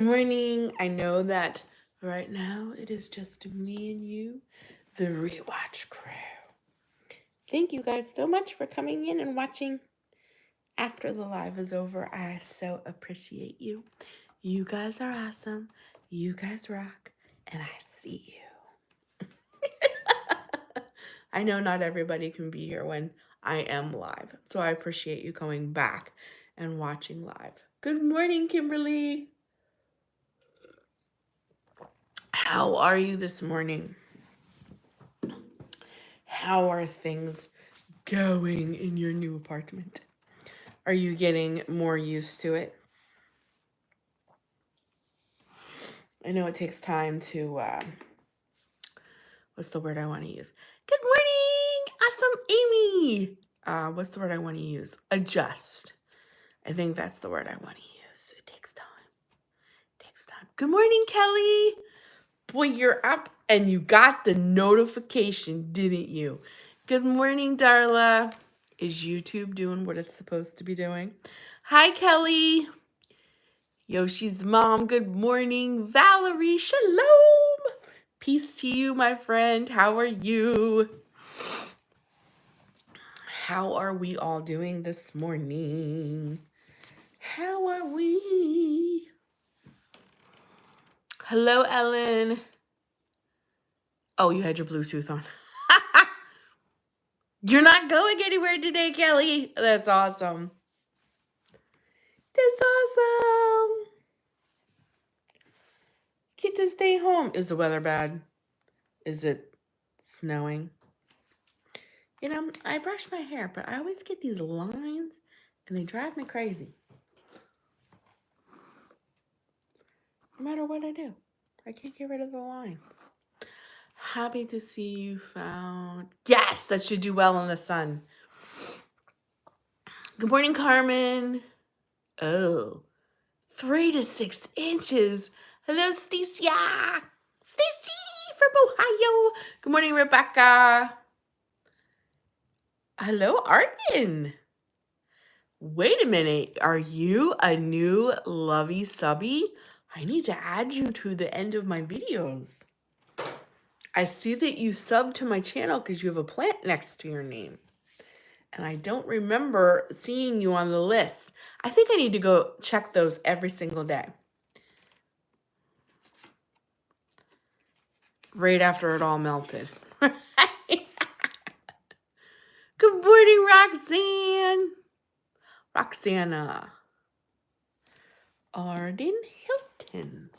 Morning. I know that right now it is just me and you, the rewatch crew. Thank you guys so much for coming in and watching after the live is over. I so appreciate you. You guys are awesome. You guys rock. And I see you. I know not everybody can be here when I am live, so I appreciate you coming back and watching live. Good morning, Kimberly. How are you this morning? How are things going in your new apartment? Are you getting more used to it? I know it takes time to, what's the word I want to use? Good morning, awesome Amy. What's the word I want to use? Adjust. I think that's the word I want to use. It takes time. It takes time. Good morning, Kelly. Boy, you're up and you got the notification, didn't you? Good morning, Darla. Is YouTube doing what it's supposed to be doing? Hi, Kelly. Yoshi's mom, good morning. Valerie, shalom. Peace to you, my friend. How are you? How are we all doing this morning? How are we? Hello, Ellen. Oh, you had your Bluetooth on. You're not going anywhere today, Kelly. That's awesome. That's awesome. Get to stay home. Is the weather bad? Is it snowing? You know, I brush my hair, but I always get these lines and they drive me crazy. No matter what I do, I can't get rid of the line. Happy to see you found. Yes, that should do well in the sun. Good morning, Carmen. Oh, 3 to 6 inches. Hello, Stacia. Stacy from Ohio. Good morning, Rebecca. Hello, Arden. Wait a minute. Are you a new lovey subby? I need to add you to the end of my videos. I see that you subbed to my channel because you have a plant next to your name. And I don't remember seeing you on the list. I think I need to go check those every single day. Right after it all melted. Good morning, Roxanne. Roxana. Arden Hilton.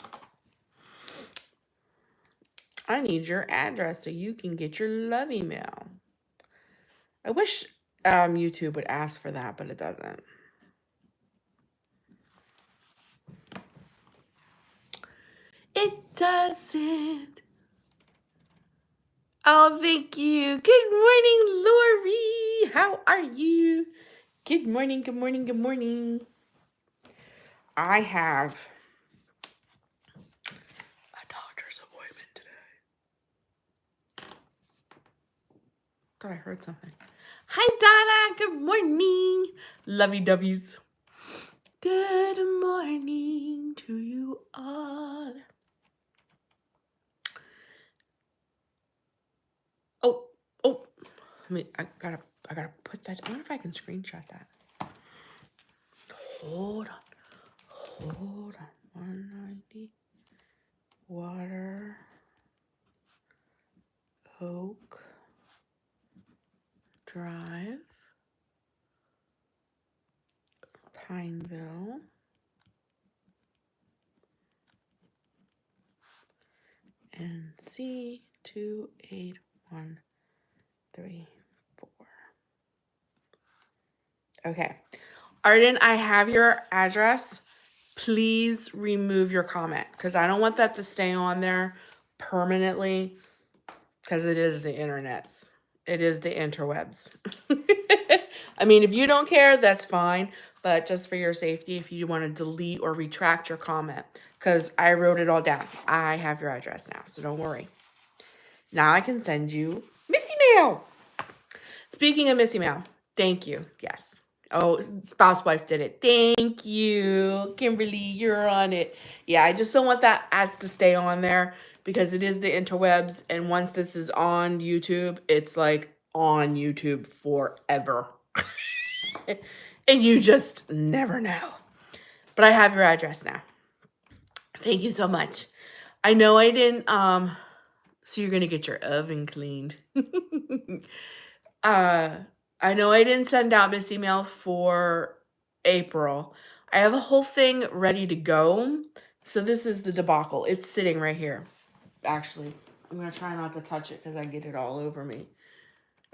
I need your address so you can get your love email. I wish YouTube would ask for that, but it doesn't. It doesn't. Oh, thank you. Good morning, Lori. How are you? Good morning, good morning, good morning. I have a doctor's appointment today. Thought I heard something. Hi, Donna. Good morning. Lovey-dovey's. Good morning to you all. Oh. I gotta put that. I wonder if I can screenshot that. Hold on. 190 Water Oak Drive, Pineville, NC 28134. Okay. Arden, I have your address. Please remove your comment because I don't want that to stay on there permanently because it is the internets. It is the interwebs. I mean, if you don't care, that's fine. But just for your safety, if you want to delete or retract your comment, because I wrote it all down. I have your address now, so don't worry. Now I can send you Missy mail. Speaking of Missy mail, thank you. Yes, Oh, spouse wife did it. Thank you, Kimberly. You're on it. Yeah, I just don't want that ad to stay on there because it is the interwebs. And once this is on YouTube, it's like on YouTube forever. And you just never know. But I have your address now. Thank you so much. I know I didn't, so you're going to get your oven cleaned. I know I didn't send out Missy mail for April. I have a whole thing ready to go. So this is the debacle. It's sitting right here. Actually, I'm going to try not to touch it because I get it all over me.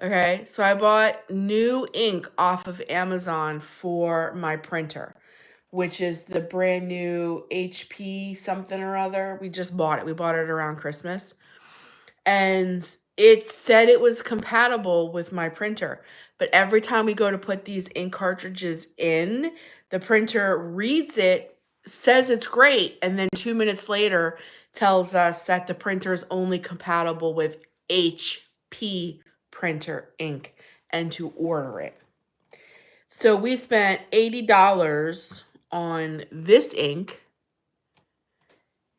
Okay, so I bought new ink off of Amazon for my printer, which is the brand new HP something or other. We just bought it. We bought it around Christmas. And it said it was compatible with my printer. But every time we go to put these ink cartridges in, the printer reads it, says it's great, and then 2 minutes later tells us that the printer is only compatible with HP printer ink and to order it. So we spent $80 on this ink,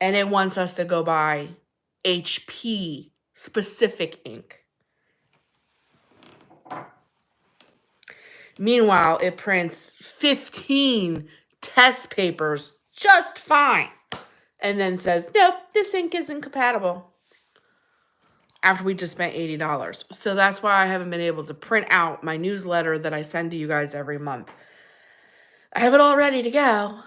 and it wants us to go buy HP specific ink. Meanwhile, it prints 15 test papers just fine and then says, nope, this ink isn't compatible after we just spent $80. So that's why I haven't been able to print out my newsletter that I send to you guys every month. I have it all ready to go.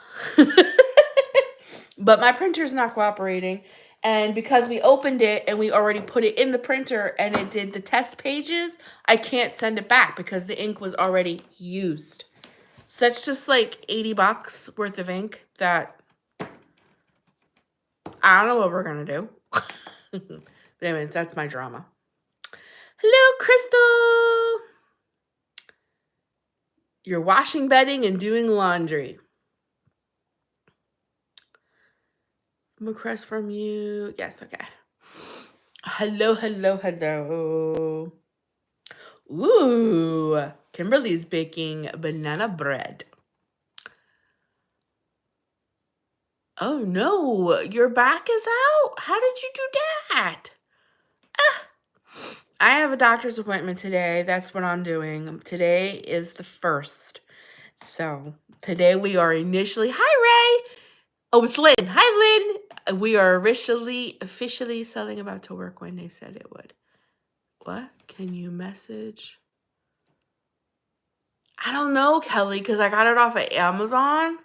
But my printer's not cooperating. And because we opened it and we already put it in the printer and it did the test pages, I can't send it back because the ink was already used. So that's just like $80 worth of ink that I don't know what we're going to do. But anyways, that's my drama. Hello, Crystal. You're washing bedding and doing laundry. Request from you. Yes, okay. Hello, hello, hello. Ooh, Kimberly's baking banana bread. Oh no, your back is out? How did you do that? I have a doctor's appointment today. That's what I'm doing. Today is the 1st. So today we are initially, hi Ray. Oh, it's Lynn. Hi Lynn. We are officially selling about to work when they said it would. What? Can you message? I don't know, Kelly, because I got it off of Amazon.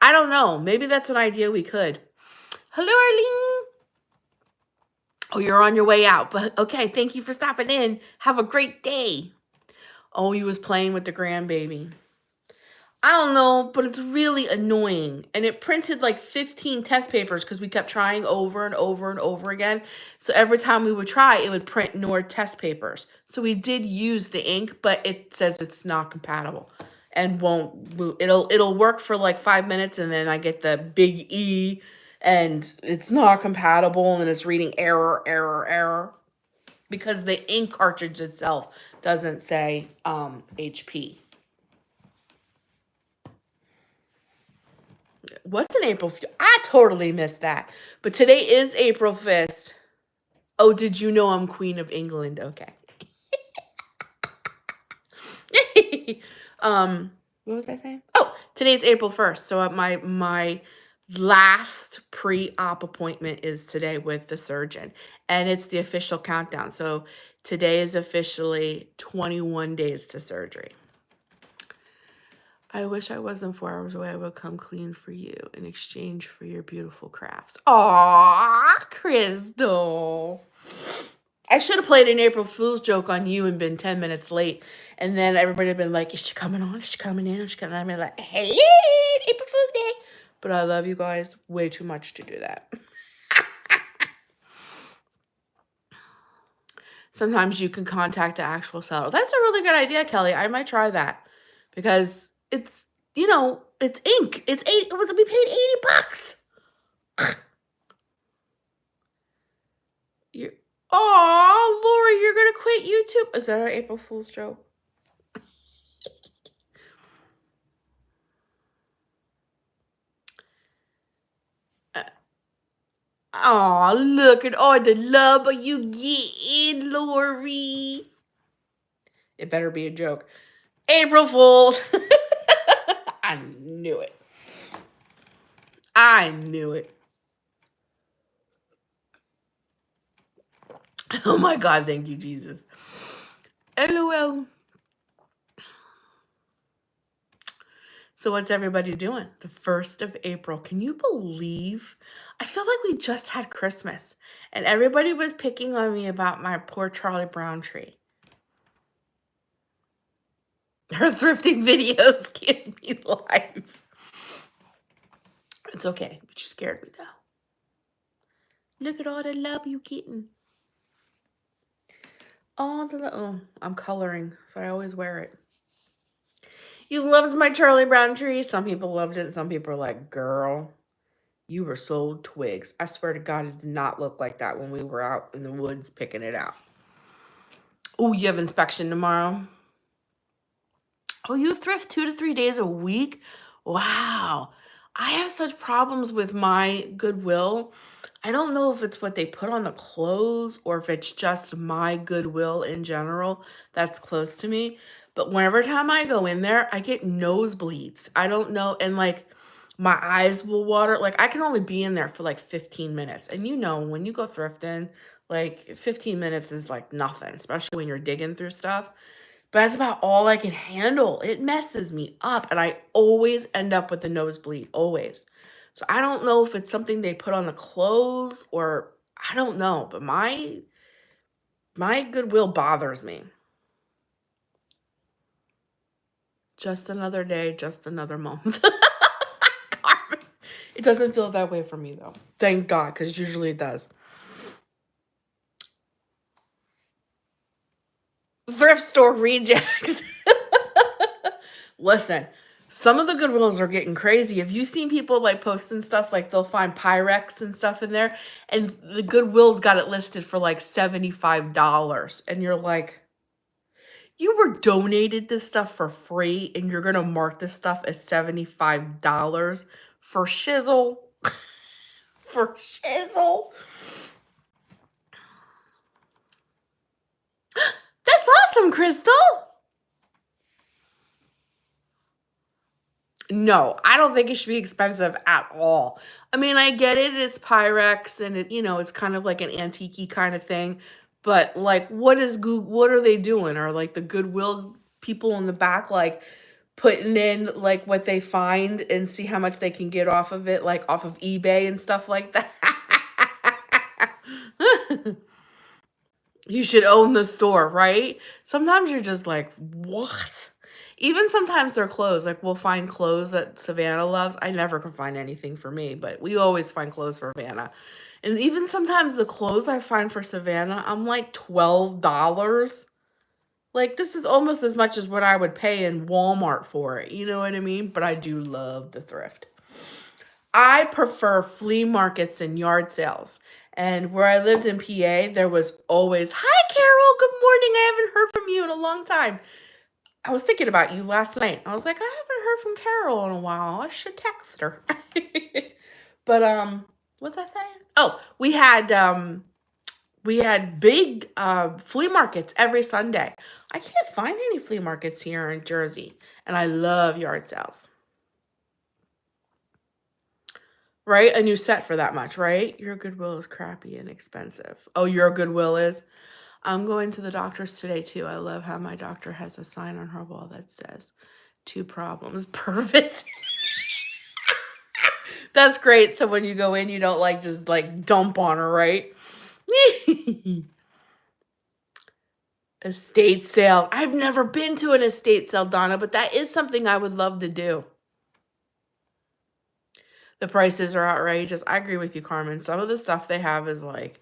I don't know. Maybe that's an idea we could. Hello, Arlene. Oh, you're on your way out. But okay, thank you for stopping in. Have a great day. Oh, he was playing with the grandbaby. I don't know, but it's really annoying. And it printed like 15 test papers because we kept trying over and over and over again. So every time we would try, it would print more test papers. So we did use the ink, but it says it's not compatible and won't move. It'll work for like 5 minutes and then I get the big E and it's not compatible and it's reading error, error, error. Because the ink cartridge itself doesn't say HP. What's an April Fool? I totally missed that. But today is April 5th. Oh, did you know I'm Queen of England? Okay. What was I saying? Oh, today's April 1st. So my last pre-op appointment is today with the surgeon. And it's the official countdown. So today is officially 21 days to surgery. I wish I wasn't 4 hours away. I would come clean for you in exchange for your beautiful crafts. Aw, Crystal. I should have played an April Fool's joke on you and been 10 minutes late. And then everybody had been like, is she coming on? Is she coming in? Is she coming on? I'd be like, hey, April Fool's Day. But I love you guys way too much to do that. Sometimes you can contact the actual seller. That's a really good idea, Kelly. I might try that. Because it's, you know, it's ink. We paid $80. Lori, you're gonna quit YouTube. Is that our April Fool's joke? Oh, look at all the love you getting, Lori. It better be a joke. April Fools. I knew it. I knew it. Oh my God, thank you, Jesus. LOL. So what's everybody doing? The 1st of April. Can you believe? I feel like we just had Christmas and everybody was picking on me about my poor Charlie Brown tree. Her thrifting videos can't be live. It's okay, but you scared me though. Look at all the love you getting. All the I'm coloring, so I always wear it. You loved my Charlie Brown tree. Some people loved it, and some people are like, girl, you were sold twigs. I swear to God, it did not look like that when we were out in the woods picking it out. Oh, you have inspection tomorrow? Oh, you thrift 2 to 3 days a week? Wow. I have such problems with my Goodwill. I don't know if it's what they put on the clothes or if it's just my Goodwill in general that's close to me. But whenever time I go in there, I get nosebleeds. I don't know. And like my eyes will water. Like I can only be in there for like 15 minutes. And you know, when you go thrifting, like 15 minutes is like nothing, especially when you're digging through stuff. But that's about all I can handle. It messes me up. And I always end up with a nosebleed, always. So I don't know if it's something they put on the clothes or I don't know. But my Goodwill bothers me. Just another day, just another month. It doesn't feel that way for me though. Thank God, because usually it does. Thrift store rejects. Listen, some of the Goodwills are getting crazy. Have you seen people like posting stuff like they'll find Pyrex and stuff in there and the Goodwill's got it listed for like $75 and you're like, you were donated this stuff for free and you're going to mark this stuff as $75 for shizzle? For shizzle? That's awesome, Crystal. No, I don't think it should be expensive at all. I mean, I get it. It's Pyrex and it, it's kind of like an antique kind of thing. But like, what are they doing? Are like the Goodwill people in the back, like putting in like what they find and see how much they can get off of it, like off of eBay and stuff like that? You should own the store, right? Sometimes you're just like, what? Even sometimes they're clothes. Like we'll find clothes that Savannah loves. I never can find anything for me, but we always find clothes for Savannah. And even sometimes the clothes I find for Savannah, I'm like $12. Like this is almost as much as what I would pay in Walmart for it. You know what I mean? But I do love the thrift. I prefer flea markets and yard sales. And where I lived in PA, there was always, hi, Carol, good morning. I haven't heard from you in a long time. I was thinking about you last night. I was like, I haven't heard from Carol in a while. I should text her. But what's I saying? Oh, we had big flea markets every Sunday. I can't find any flea markets here in Jersey, and I love yard sales. Right? A new set for that much, right? Your Goodwill is crappy and expensive. Oh, your Goodwill is? I'm going to the doctor's today too. I love how my doctor has a sign on her wall that says 2 problems per visit. That's great. So when you go in, you don't like just like dump on her, right? Estate sales. I've never been to an estate sale, Donna, but that is something I would love to do. The prices are outrageous. I agree with you, Carmen. Some of the stuff they have is like,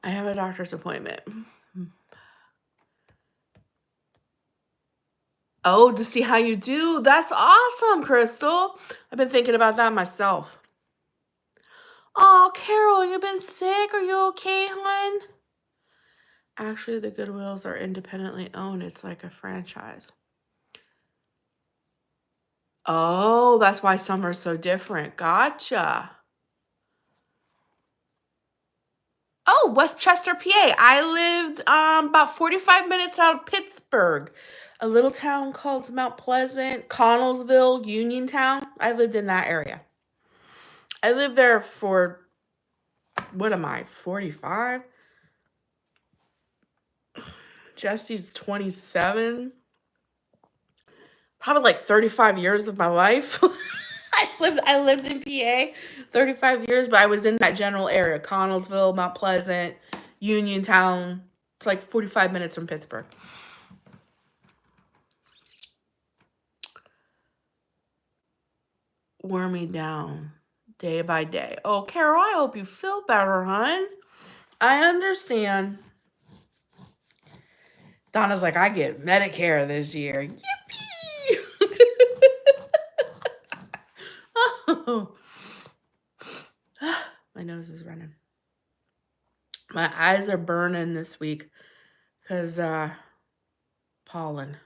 I have a doctor's appointment. Oh, to see how you do. That's awesome, Crystal. I've been thinking about that myself. Oh, Carol, you been sick? Are you okay, hon? Actually, the Goodwills are independently owned. It's like a franchise. Oh, that's why some are so different. Gotcha. Oh, Westchester, PA. I lived about 45 minutes out of Pittsburgh. A little town called Mount Pleasant, Connellsville, Uniontown. I lived in that area. I lived there for, what am I, 45? Jesse's 27. Probably like 35 years of my life. I lived in PA 35 years, but I was in that general area, Connellsville, Mount Pleasant, Uniontown. It's like 45 minutes from Pittsburgh. Wear me down day by day. Oh, Carol, I hope you feel better, hon. I understand. Donna's like, I get Medicare this year. Yippee! Oh. My nose is running. My eyes are burning this week because pollen.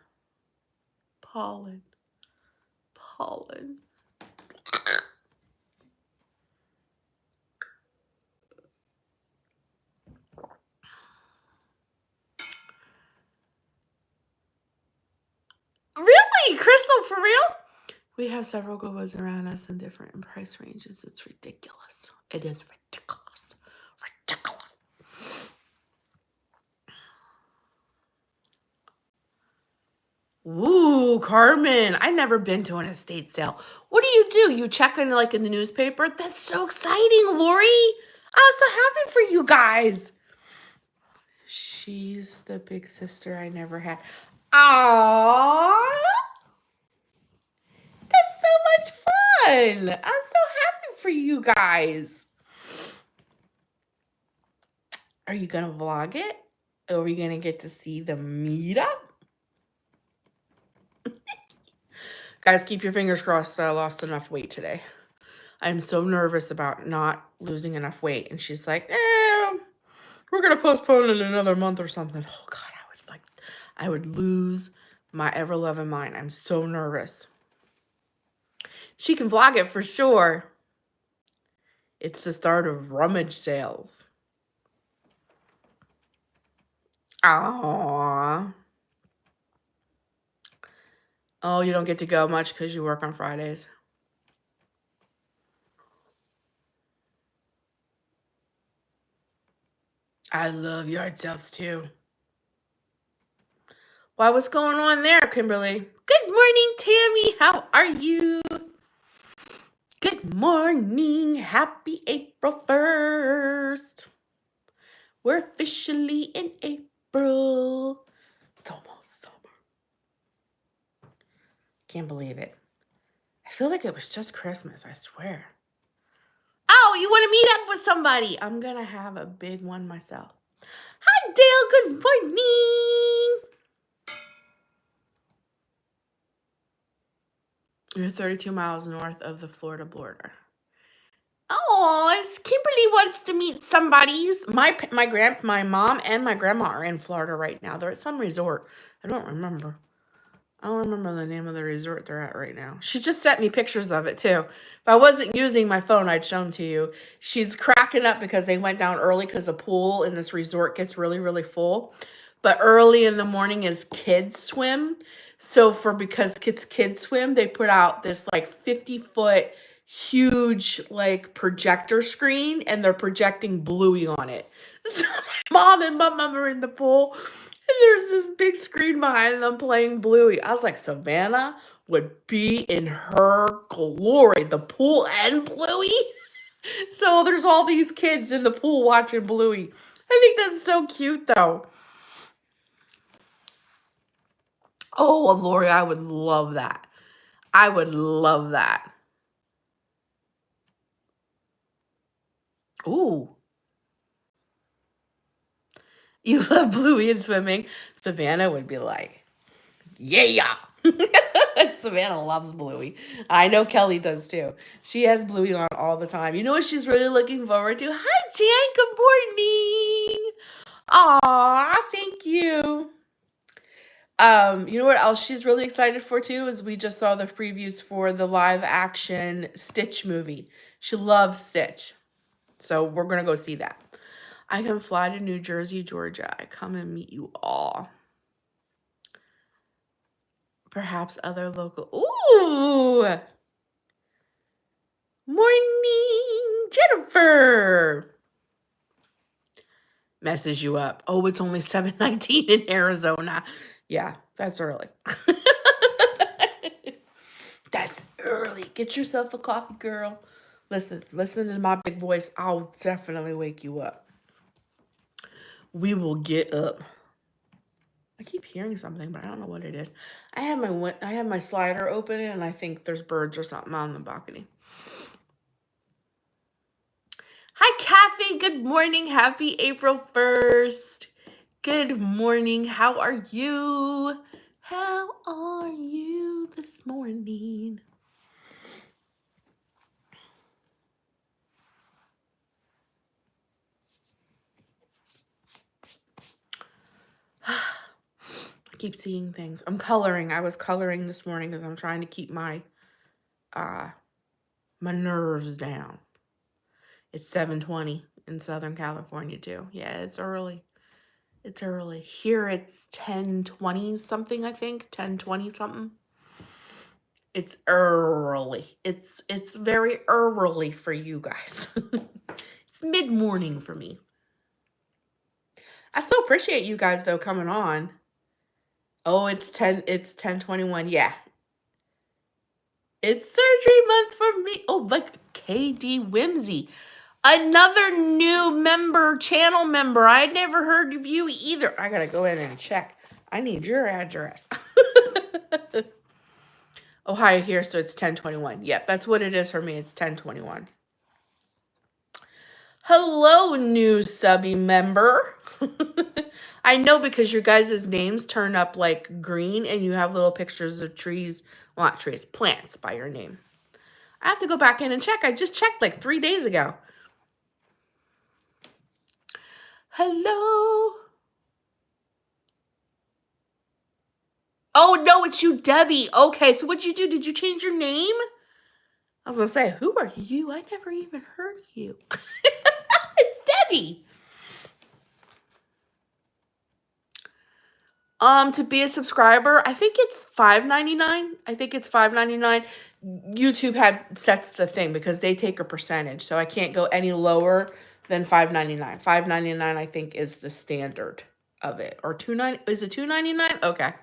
Really? Crystal, for real? We have several good ones around us in different price ranges. It's ridiculous. It is ridiculous. Ridiculous. Ooh, Carmen. I've never been to an estate sale. What do? You check in like in the newspaper? That's so exciting, Lori. I'm so happy for you guys. She's the big sister I never had. Aww. That's so much fun. I'm so happy for you guys. Are you going to vlog it? Or are we going to get to see the meetup? Guys, keep your fingers crossed that I lost enough weight today. I'm so nervous about not losing enough weight. And she's like, we're going to postpone it another month or something. Oh, God, I would lose my ever-loving mind. I'm so nervous. She can vlog it for sure. It's the start of rummage sales. Aww. Oh, you don't get to go much because you work on Fridays. I love yard sales too. Why, what's going on there, Kimberly? Good morning, Tammy. How are you? Good morning. Happy April 1st. We're officially in April. It's almost summer. Can't believe it. I feel like it was just Christmas, I swear. Oh, you want to meet up with somebody? I'm going to have a big one myself. Hi, Dale. Good morning. You're 32 miles north of the Florida border. Oh, Kimberly wants to meet somebody. My mom and my grandma are in Florida right now. They're at some resort. I don't remember the name of the resort they're at right now. She just sent me pictures of it too. If I wasn't using my phone, I'd show them to you. She's cracking up because they went down early because the pool in this resort gets really, really full. But early in the morning is kids swim. So because it's kids swim, they put out this like 50-foot huge like projector screen and they're projecting Bluey on it. So my mom and my mom are in the pool. And there's this big screen behind them playing Bluey. I was like, Savannah would be in her glory. The pool and Bluey. So there's all these kids in the pool watching Bluey. I think that's so cute, though. Oh, Lori, I would love that. I would love that. Ooh. You love Bluey and swimming. Savannah would be like, yeah. Savannah loves Bluey. I know Kelly does too. She has Bluey on all the time. You know what she's really looking forward to? Hi, Jan. Good morning. Aw, thank you. You know what else she's really excited for too is we just saw the previews for the live action Stitch movie. She loves Stitch. So we're going to go see that. I can fly to New Jersey, Georgia. I come and meet you all. Perhaps other local. Ooh! Morning, Jennifer. Messes you up. Oh, it's only 7:19 in Arizona. Yeah, that's early. That's early. Get yourself a coffee, girl. Listen to my big voice. I'll definitely wake you up. We will get up. I keep hearing something, but I don't know what it is. I have my slider open and I think there's birds or something on the balcony. Hi, Kathy. Good morning. Happy April 1st. Good morning. How are you? How are you this morning? I keep seeing things. I'm coloring. I was coloring this morning because I'm trying to keep my nerves down. It's 7:20 in Southern California too. Yeah, it's early. It's early. Here it's 10:20 something, I think. 10:20 something. It's early. It's very early for you guys. It's mid-morning for me. I still appreciate you guys though coming on. Oh, it's 10:21. Yeah. It's surgery month for me. Oh, look, KD Whimsy. Another new channel member. I never heard of you either. I gotta go in and check. I need your address. Ohio here, so it's 10:21. Yep, that's what it is for me. It's 10:21. Hello, new subby member. I know because your guys' names turn up like green and you have little pictures of trees. Well, not trees, plants by your name. I have to go back in and check. I just checked like 3 days ago. Hello. Oh, no, it's you, Debbie. Okay, so what'd you do? Did you change your name? I was going to say, who are you? I never even heard you. It's Debbie. To be a subscriber, I think it's $5.99. I think it's $5.99. YouTube sets the thing because they take a percentage, so I can't go any lower than $5.99. $5.99, I think, is the standard of it. Or $2.99. Is it $2.99? Okay.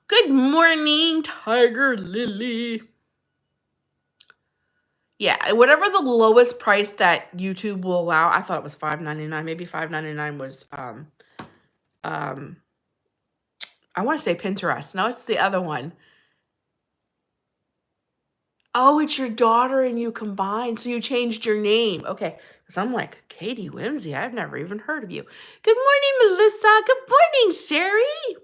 Good morning, Tiger Lily. Yeah, whatever the lowest price that YouTube will allow. I thought it was $5.99. Maybe $5.99 was I want to say Pinterest. No, it's the other one. Oh, it's your daughter and you combined. So you changed your name. Okay. Because I'm like, Katie Whimsy, I've never even heard of you. Good morning, Melissa. Good morning, Sherry.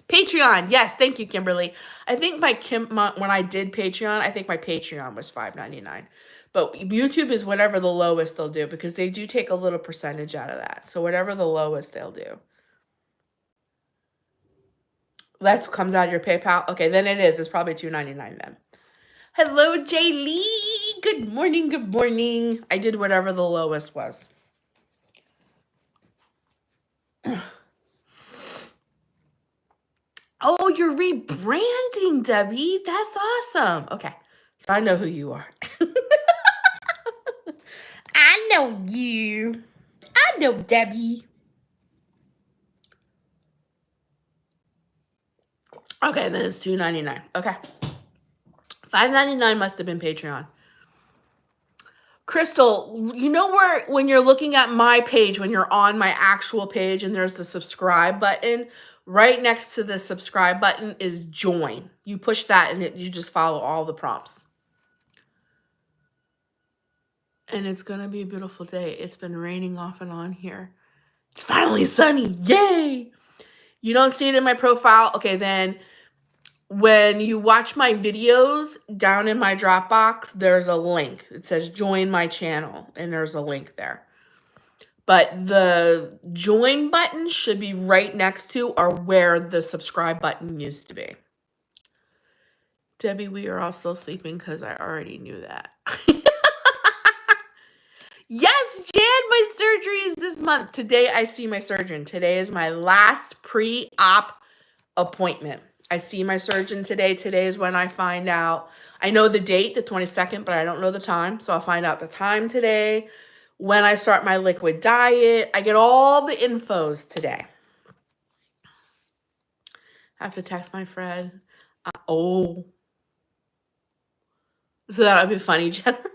Patreon. Yes, thank you, Kimberly. I think when I did Patreon, I think my Patreon was $5.99. But YouTube is whatever the lowest they'll do because they do take a little percentage out of that. So whatever the lowest they'll do. That comes out of your PayPal. Okay, then it is. It's probably $2.99 then. Hello, Jay Lee. Good morning. Good morning. I did whatever the lowest was. Oh, you're rebranding, Debbie. That's awesome. Okay, so I know who you are. I know you. I know Debbie. Okay, then it's $2.99. Okay. $5.99 must have been Patreon. Crystal, you know where when you're looking at my page, when you're on my actual page and there's the subscribe button, right next to the subscribe button is join. You push that and you just follow all the prompts. And it's going to be a beautiful day. It's been raining off and on here. It's finally sunny. Yay! You don't see it in my profile? Okay, then when you watch my videos, down in my Dropbox, there's a link. It says join my channel, and there's a link there. But the join button should be right next to or where the subscribe button used to be. Debbie, we are all still sleeping because I already knew that. Yes, Jan, my surgeries this month. Today I see my surgeon. Today is my last pre-op appointment. I see my surgeon today. Today is when I find out. I know the date, the 22nd, but I don't know the time. So I'll find out the time today, when I start my liquid diet. I get all the infos today. I have to text my friend. Oh. So that would be funny, Jennifer.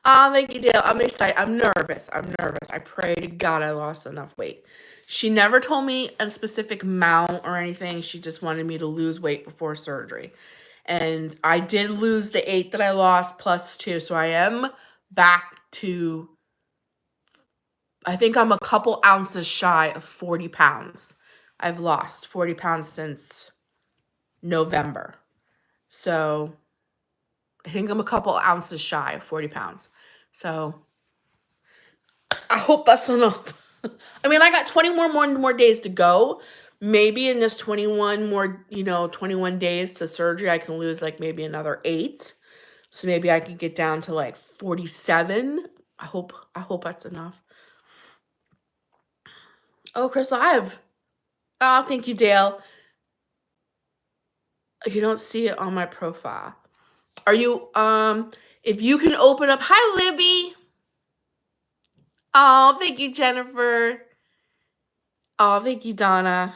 Thank you, Dale. I'm excited. I'm nervous. I pray to God I lost enough weight. She never told me a specific amount or anything. She just wanted me to lose weight before surgery. And I did lose the 8 that I lost plus 2. So I am back to, I think I'm a couple ounces shy of 40 pounds. I've lost 40 pounds since November. So I think I'm a couple ounces shy of 40 pounds. So I hope that's enough. I mean, I got 21 more days to go. Maybe in this 21 days to surgery, I can lose like maybe another 8. So maybe I could get down to like 47. I hope that's enough. Oh, Crystal, oh, thank you, Dale. You don't see it on my profile. Are you, if you can open up, hi, Libby. Oh, thank you, Jennifer. Oh, thank you, Donna.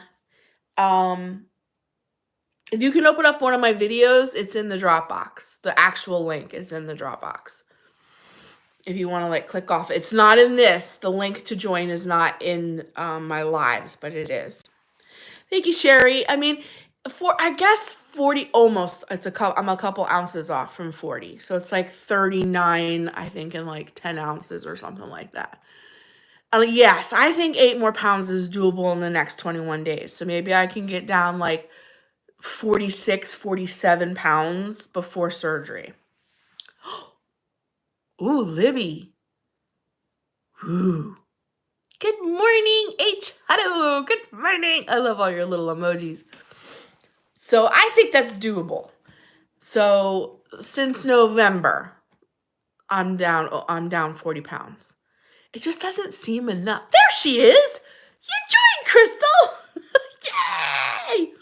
If you can open up one of my videos, it's in the Dropbox. The actual link is in the Dropbox. If you want to like click off, it's not in this. The link to join is not in my lives, but it is. Thank you, Sherry. I mean, I guess 40 almost. I'm a couple ounces off from 40, so it's like 39, I think, in like 10 ounces or something like that. Yes, I think 8 more pounds is doable in the next 21 days. So maybe I can get down like 46, 47 pounds before surgery. Ooh, Libby. Ooh. Good morning, H. Hello. Good morning. I love all your little emojis. So I think that's doable. So since November, I'm down 40 pounds. It just doesn't seem enough. There she is. You joined, Crystal. Yay.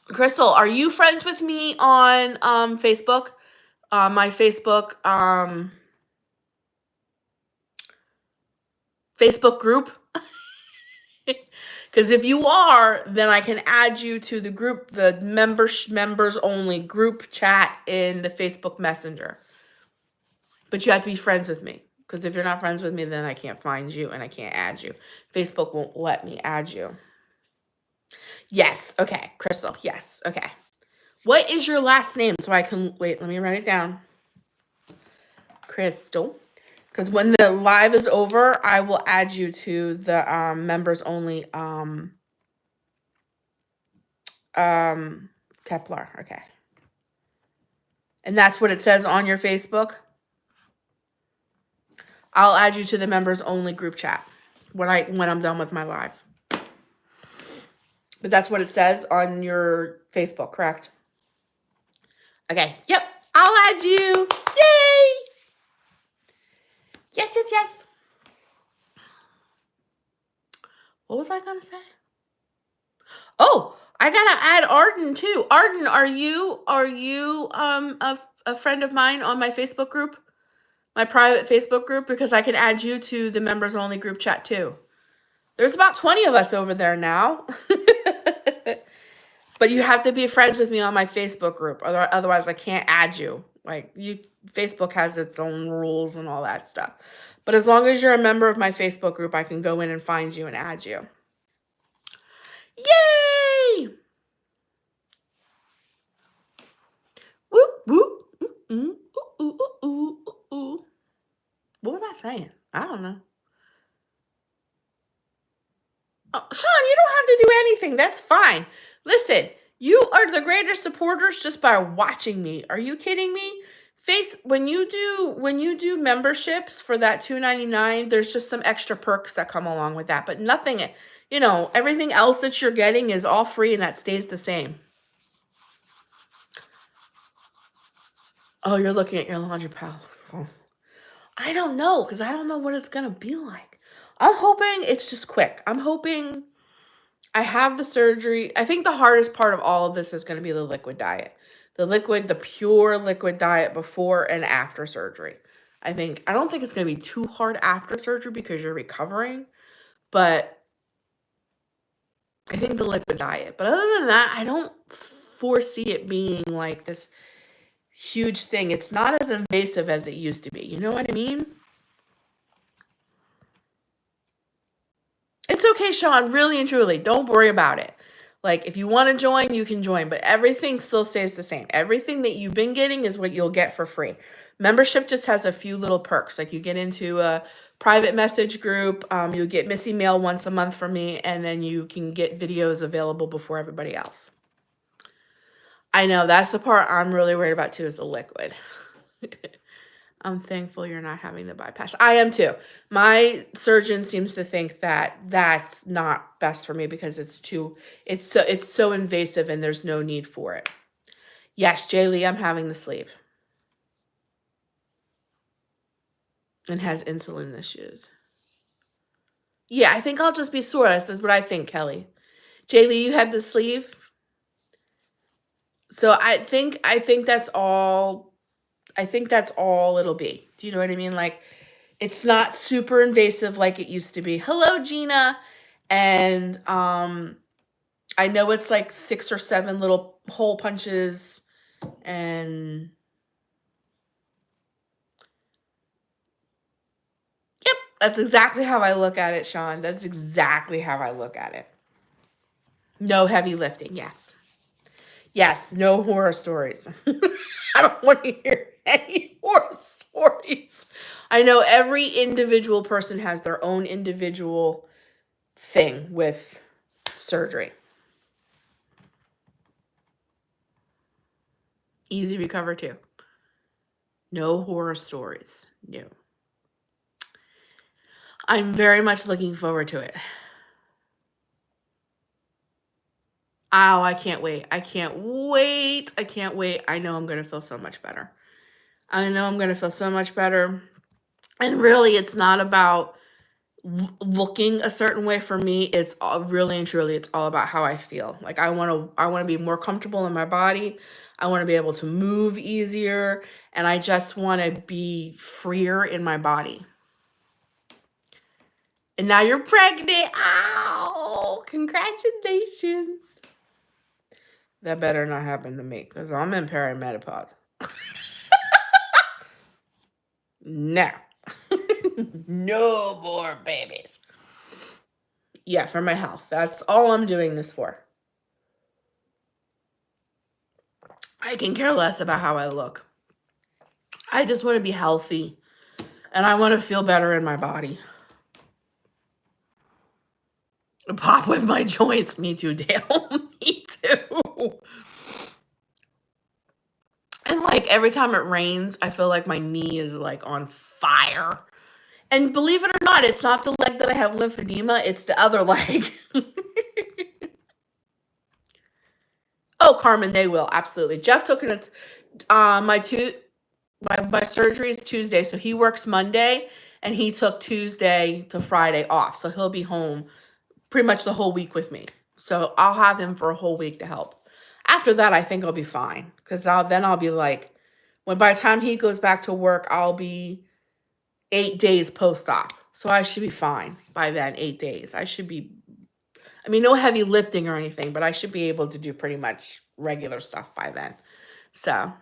Crystal, are you friends with me on Facebook? My Facebook group? Because if you are, then I can add you to the group, the members only group chat in the Facebook Messenger. But you have to be friends with me. Because if you're not friends with me, then I can't find you and I can't add you. Facebook won't let me add you. Yes. Okay. Crystal. Yes. Okay. What is your last name? So I can, wait, let me write it down. Crystal. Because when the live is over, I will add you to the members only Kepler. Okay. And that's what it says on your Facebook? I'll add you to the members only group chat when I'm done with my live. But that's what it says on your Facebook, correct? Okay. Yep. I'll add you. Yay! Yes, yes, yes. What was I going to say? Oh, I got to add Arden too. Arden, are you a friend of mine on my Facebook group? My private Facebook group? Because I can add you to the members only group chat too. There's about 20 of us over there now. But you have to be friends with me on my Facebook group. Otherwise, I can't add you. Facebook has its own rules and all that stuff. But as long as you're a member of my Facebook group, I can go in and find you and add you. Yay! Whoop, whoop. Ooh, ooh, ooh, ooh, ooh. What was I saying? I don't know. Oh, Sean, you don't have to do anything. That's fine. Listen, you are the greatest supporters just by watching me. Are you kidding me? When you do memberships for that $2.99, there's just some extra perks that come along with that. But nothing, everything else that you're getting is all free and that stays the same. Oh, you're looking at your laundry pile. Oh. I don't know, because I don't know what it's going to be like. I'm hoping it's just quick. I'm hoping I have the surgery. I think the hardest part of all of this is going to be the liquid diet. The pure liquid diet before and after surgery. I don't think it's going to be too hard after surgery because you're recovering, but I think the liquid diet. But other than that, I don't foresee it being like this huge thing. It's not as invasive as it used to be. You know what I mean? It's okay, Sean, really and truly. Don't worry about it. Like, if you want to join, you can join, but everything still stays the same. Everything that you've been getting is what you'll get for free. Membership just has a few little perks. Like, you get into a private message group. You get Missy mail once a month from me, and then you can get videos available before everybody else. I know, that's the part I'm really worried about, too, is the liquid. I'm thankful you're not having the bypass. I am too. My surgeon seems to think that that's not best for me because it's so invasive and there's no need for it. Yes, Jay Lee, I'm having the sleeve. And has insulin issues. Yeah, I think I'll just be sore. This is what I think, Kelly. Jay Lee, you had the sleeve? So I think that's all. I think that's all it'll be. Do you know what I mean? Like, it's not super invasive like it used to be. Hello, Gina. And I know it's like 6 or 7 little hole punches. And yep, that's exactly how I look at it, Sean. That's exactly how I look at it. No heavy lifting, yes. Yes, no horror stories. I don't want to hear any horror stories. I know every individual person has their own individual thing with surgery. Easy recover too. No horror stories. No. I'm very much looking forward to it. Oh, I can't wait. I can't wait. I can't wait. I know I'm going to feel so much better. I know I'm going to feel so much better. And really, it's not about looking a certain way for me. It's really and truly, it's all about how I feel. Like, I want to be more comfortable in my body. I want to be able to move easier. And I just want to be freer in my body. And now you're pregnant. Ow! Congratulations. That better not happen to me because I'm in perimenopause. No. No more babies. Yeah, for my health. That's all I'm doing this for. I can care less about how I look. I just want to be healthy. And I want to feel better in my body. Pop with my joints. Me too, Dale. Me too. And like every time it rains, I feel like my knee is like on fire. And believe it or not, it's not the leg that I have lymphedema. It's the other leg. Oh, Carmen, they will. Absolutely. Jeff took it. My surgery is Tuesday. So he works Monday and he took Tuesday to Friday off. So he'll be home pretty much the whole week with me. So I'll have him for a whole week to help. After that, I think I'll be fine. Because then I'll be like, by the time he goes back to work, I'll be 8 days post-op. So I should be fine by then, 8 days. I should be, no heavy lifting or anything, but I should be able to do pretty much regular stuff by then. So.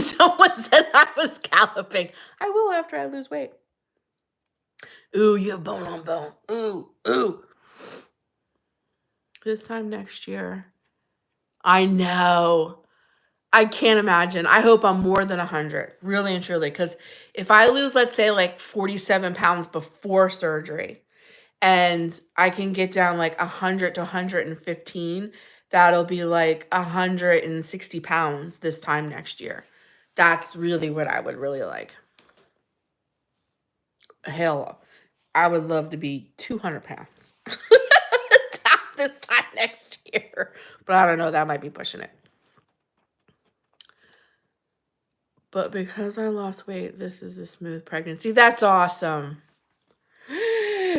Someone said I was galloping. I will after I lose weight. Ooh, you have bone on bone. Ooh, ooh. This time next year. I know. I can't imagine. I hope I'm more than 100, really and truly. Because if I lose, let's say, like 47 pounds before surgery, and I can get down like 100 to 115, that'll be like 160 pounds this time next year. That's really what I would really like. Hell, I would love to be 200 pounds. this time next year. But I don't know, that might be pushing it. But because I lost weight, this is a smooth pregnancy. That's awesome.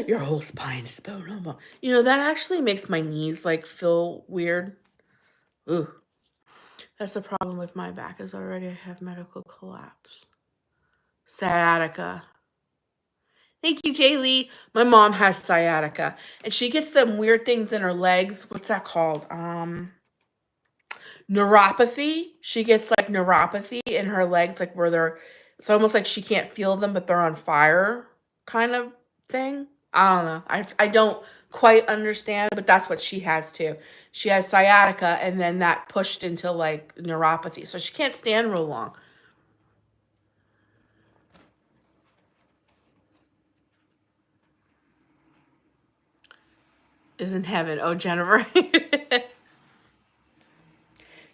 Your whole spine is bone on bone. You know, that actually makes my knees like feel weird. Ooh. That's the problem with my back is already I have medical collapse. Sciatica. Thank you, Jaylee. My mom has sciatica. And she gets them weird things in her legs. What's that called? Neuropathy. She gets like neuropathy in her legs, like where they're, it's almost like she can't feel them, but they're on fire kind of thing. I don't know. I don't quite understand, but that's what she has too. She has sciatica, and then that pushed into like neuropathy. So she can't stand real long. Is in heaven. Oh, Jennifer.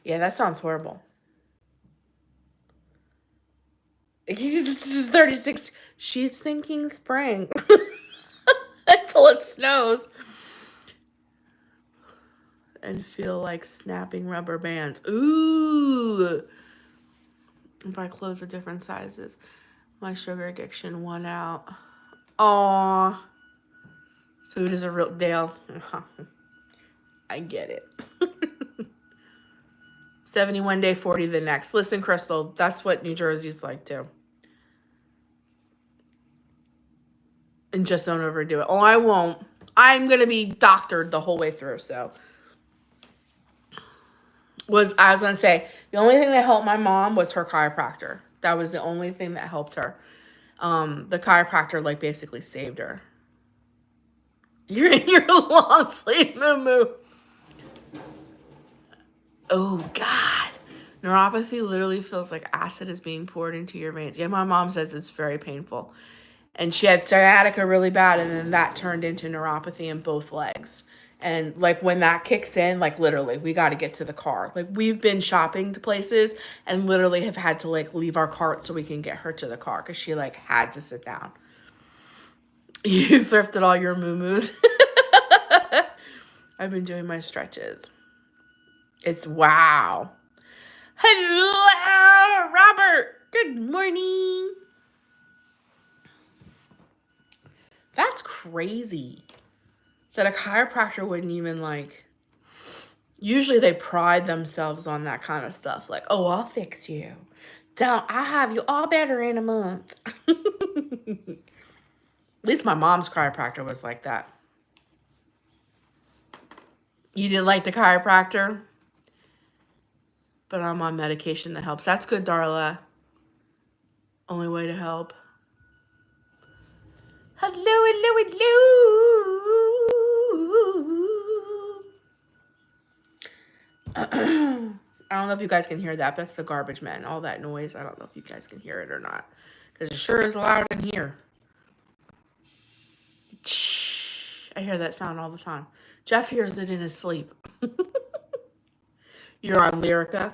Yeah, that sounds horrible. This is 36. She's thinking spring until it snows. And feel like snapping rubber bands. Ooh. If I clothes of different sizes. My sugar addiction won out. Aw. Food is a real deal. I get it. 71 day, 40 the next. Listen, Crystal, that's what New Jersey's like too. And just don't overdo it. Oh, I won't. I'm going to be doctored the whole way through, so. I was going to say, the only thing that helped my mom was her chiropractor. That was the only thing that helped her. The chiropractor, like, basically saved her. You're in your long sleep, moo. Oh, God. Neuropathy literally feels like acid is being poured into your veins. Yeah, my mom says it's very painful. And she had sciatica really bad, and then that turned into neuropathy in both legs. And, like, when that kicks in, like, literally, we got to get to the car. Like, we've been shopping to places and literally have had to, like, leave our cart so we can get her to the car because she, like, had to sit down. You thrifted all your moo-moos. I've been doing my stretches. It's wow. Hello, Robert. Good morning. That's crazy. That a chiropractor wouldn't even like, usually they pride themselves on that kind of stuff. Like, oh, I'll fix you. I'll have you all better in a month. At least my mom's chiropractor was like that. You didn't like the chiropractor? But I'm on medication that helps. That's good, Darla. Only way to help. Hello, hello, hello. I don't know if you guys can hear that. That's the garbage man. All that noise. I don't know if you guys can hear it or not. Because it sure is loud in here. I hear that sound all the time. Jeff hears it in his sleep. You're on Lyrica.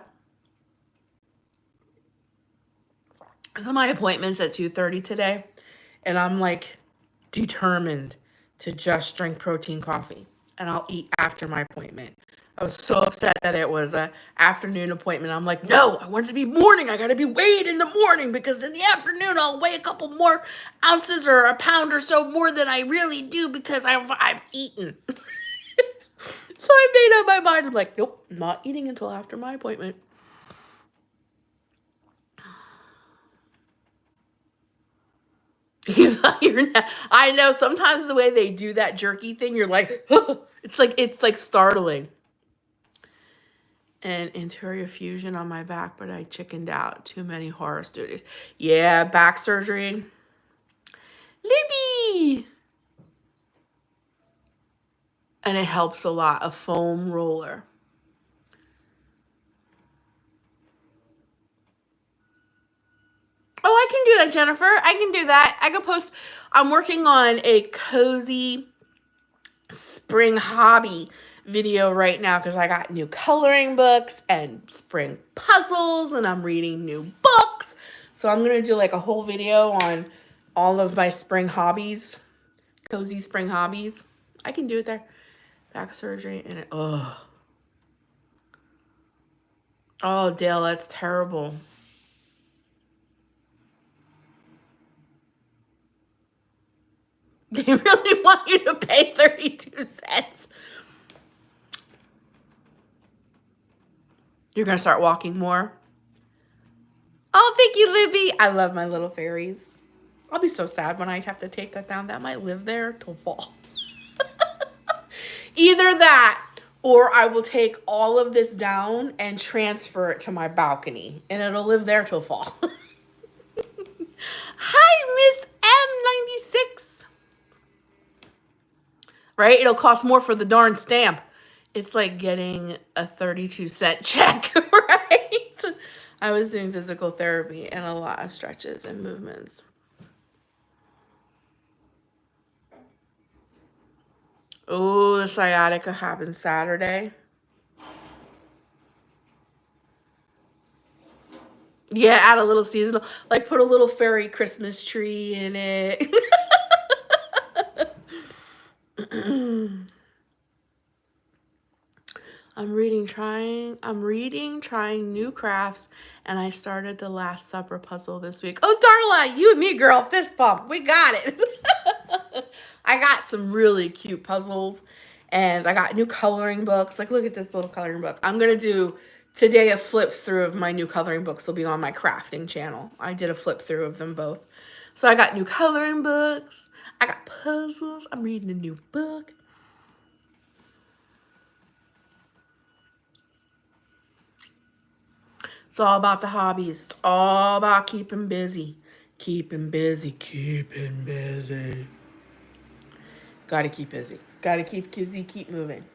So my appointment's at 2:30 today. And I'm like determined to just drink protein coffee. And I'll eat after my appointment. I was so upset that it was an afternoon appointment. I'm like, no, I want it to be morning. I got to be weighed in the morning because in the afternoon I'll weigh a couple more ounces or a pound or so more than I really do because I've eaten. So I made up my mind. I'm like, nope, I'm not eating until after my appointment. You're not, I know sometimes the way they do that jerky thing, you're like, it's like startling. And anterior fusion on my back, but I chickened out. Too many horror stories. Yeah, back surgery. Libby! And it helps a lot. A foam roller. Oh, I can do that, Jennifer. I can do that. I can post. I'm working on a cozy spring hobby video right now because I got new coloring books and spring puzzles and I'm reading new books. So I'm going to do like a whole video on all of my spring hobbies, cozy spring hobbies. I can do it there. Back surgery and it, oh, Dale, that's terrible. They really want you to pay 32 cents. You're going to start walking more. Oh, thank you, Libby. I love my little fairies. I'll be so sad when I have to take that down. That might live there till fall. Either that or I will take all of this down and transfer it to my balcony and it'll live there till fall. Hi, Miss M96. Right? It'll cost more for the darn stamp. It's like getting a 32-cent check, right? I was doing physical therapy and a lot of stretches and movements. Oh, the sciatica happened Saturday. Yeah, add a little seasonal, like put a little fairy Christmas tree in it. I'm reading, trying new crafts, and I started the Last Supper puzzle this week. Oh, Darla, you and me, girl, fist bump. We got it. I got some really cute puzzles, and I got new coloring books. Like, look at this little coloring book. I'm going to do today a flip through of my new coloring books. Will be on my crafting channel. I did a flip through of them both. So I got new coloring books. I got puzzles. I'm reading a new book. It's all about the hobbies. It's all about keeping busy. Keeping busy. Keeping busy. Gotta keep busy. Gotta keep busy. Keep moving.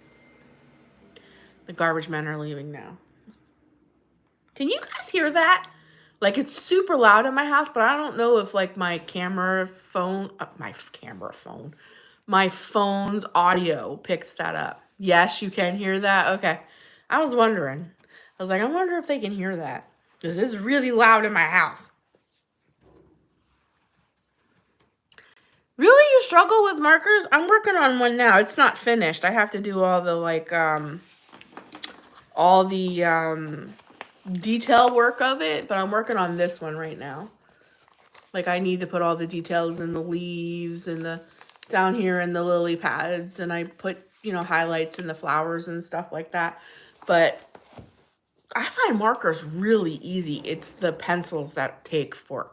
The garbage men are leaving now. Can you guys hear that? Like, it's super loud in my house, but I don't know if, like, my phone's audio picks that up. Yes, you can hear that? Okay. I was wondering. I was like, I wonder if they can hear that. Because it's really loud in my house. Really? You struggle with markers? I'm working on one now. It's not finished. I have to do all the, like, detail work of it, but I'm working on this one right now. Like, I need to put all the details in the leaves and the down here in the lily pads, and I put, you know, highlights in the flowers and stuff like that. But I find markers really easy. It's the pencils that take forever.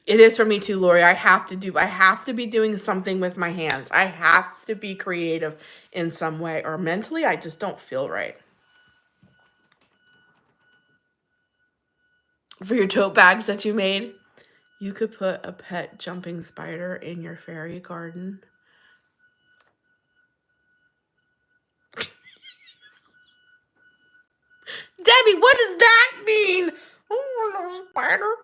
It is for me too, Lori. I have to be doing something with my hands. I have to be creative in some way, or mentally I just don't feel right. For your tote bags that you made, you could put a pet jumping spider in your fairy garden. Debbie, what does that mean? Oh, a spider.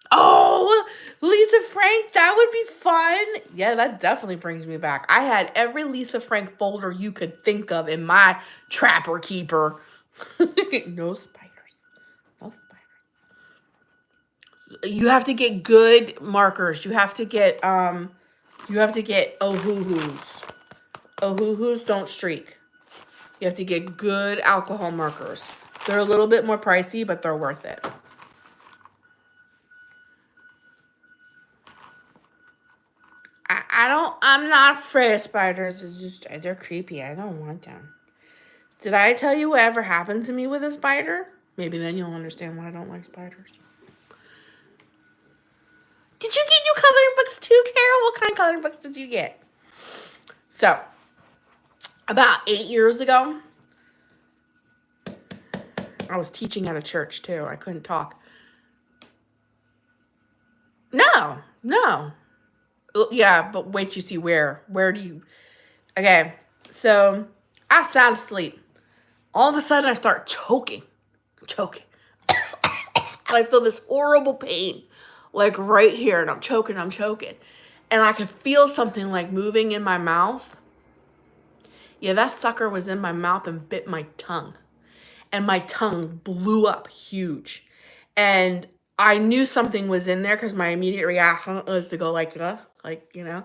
Oh, Lisa Frank, that would be fun. Yeah, that definitely brings me back. I had every Lisa Frank folder you could think of in my Trapper Keeper. No spiders. No spiders. You have to get good markers. You have to get oh-hoo-hoos. Oh-hoo-hoos don't streak. You have to get good alcohol markers. They're a little bit more pricey, but they're worth it. I'm not afraid of spiders. It's just, they're creepy. I don't want them. Did I tell you whatever happened to me with a spider? Maybe then you'll understand why I don't like spiders. Did you get new coloring books too, Carol? What kind of coloring books did you get? So, about 8 years ago, I was teaching at a church too. I couldn't talk. No. Yeah, but wait till you see where. Where do you... Okay, so I was sound asleep. All of a sudden, I start choking. And I feel this horrible pain, like right here, and I'm choking. And I could feel something like moving in my mouth. Yeah, that sucker was in my mouth and bit my tongue. And my tongue blew up huge. And I knew something was in there because my immediate reaction was to go like, you know,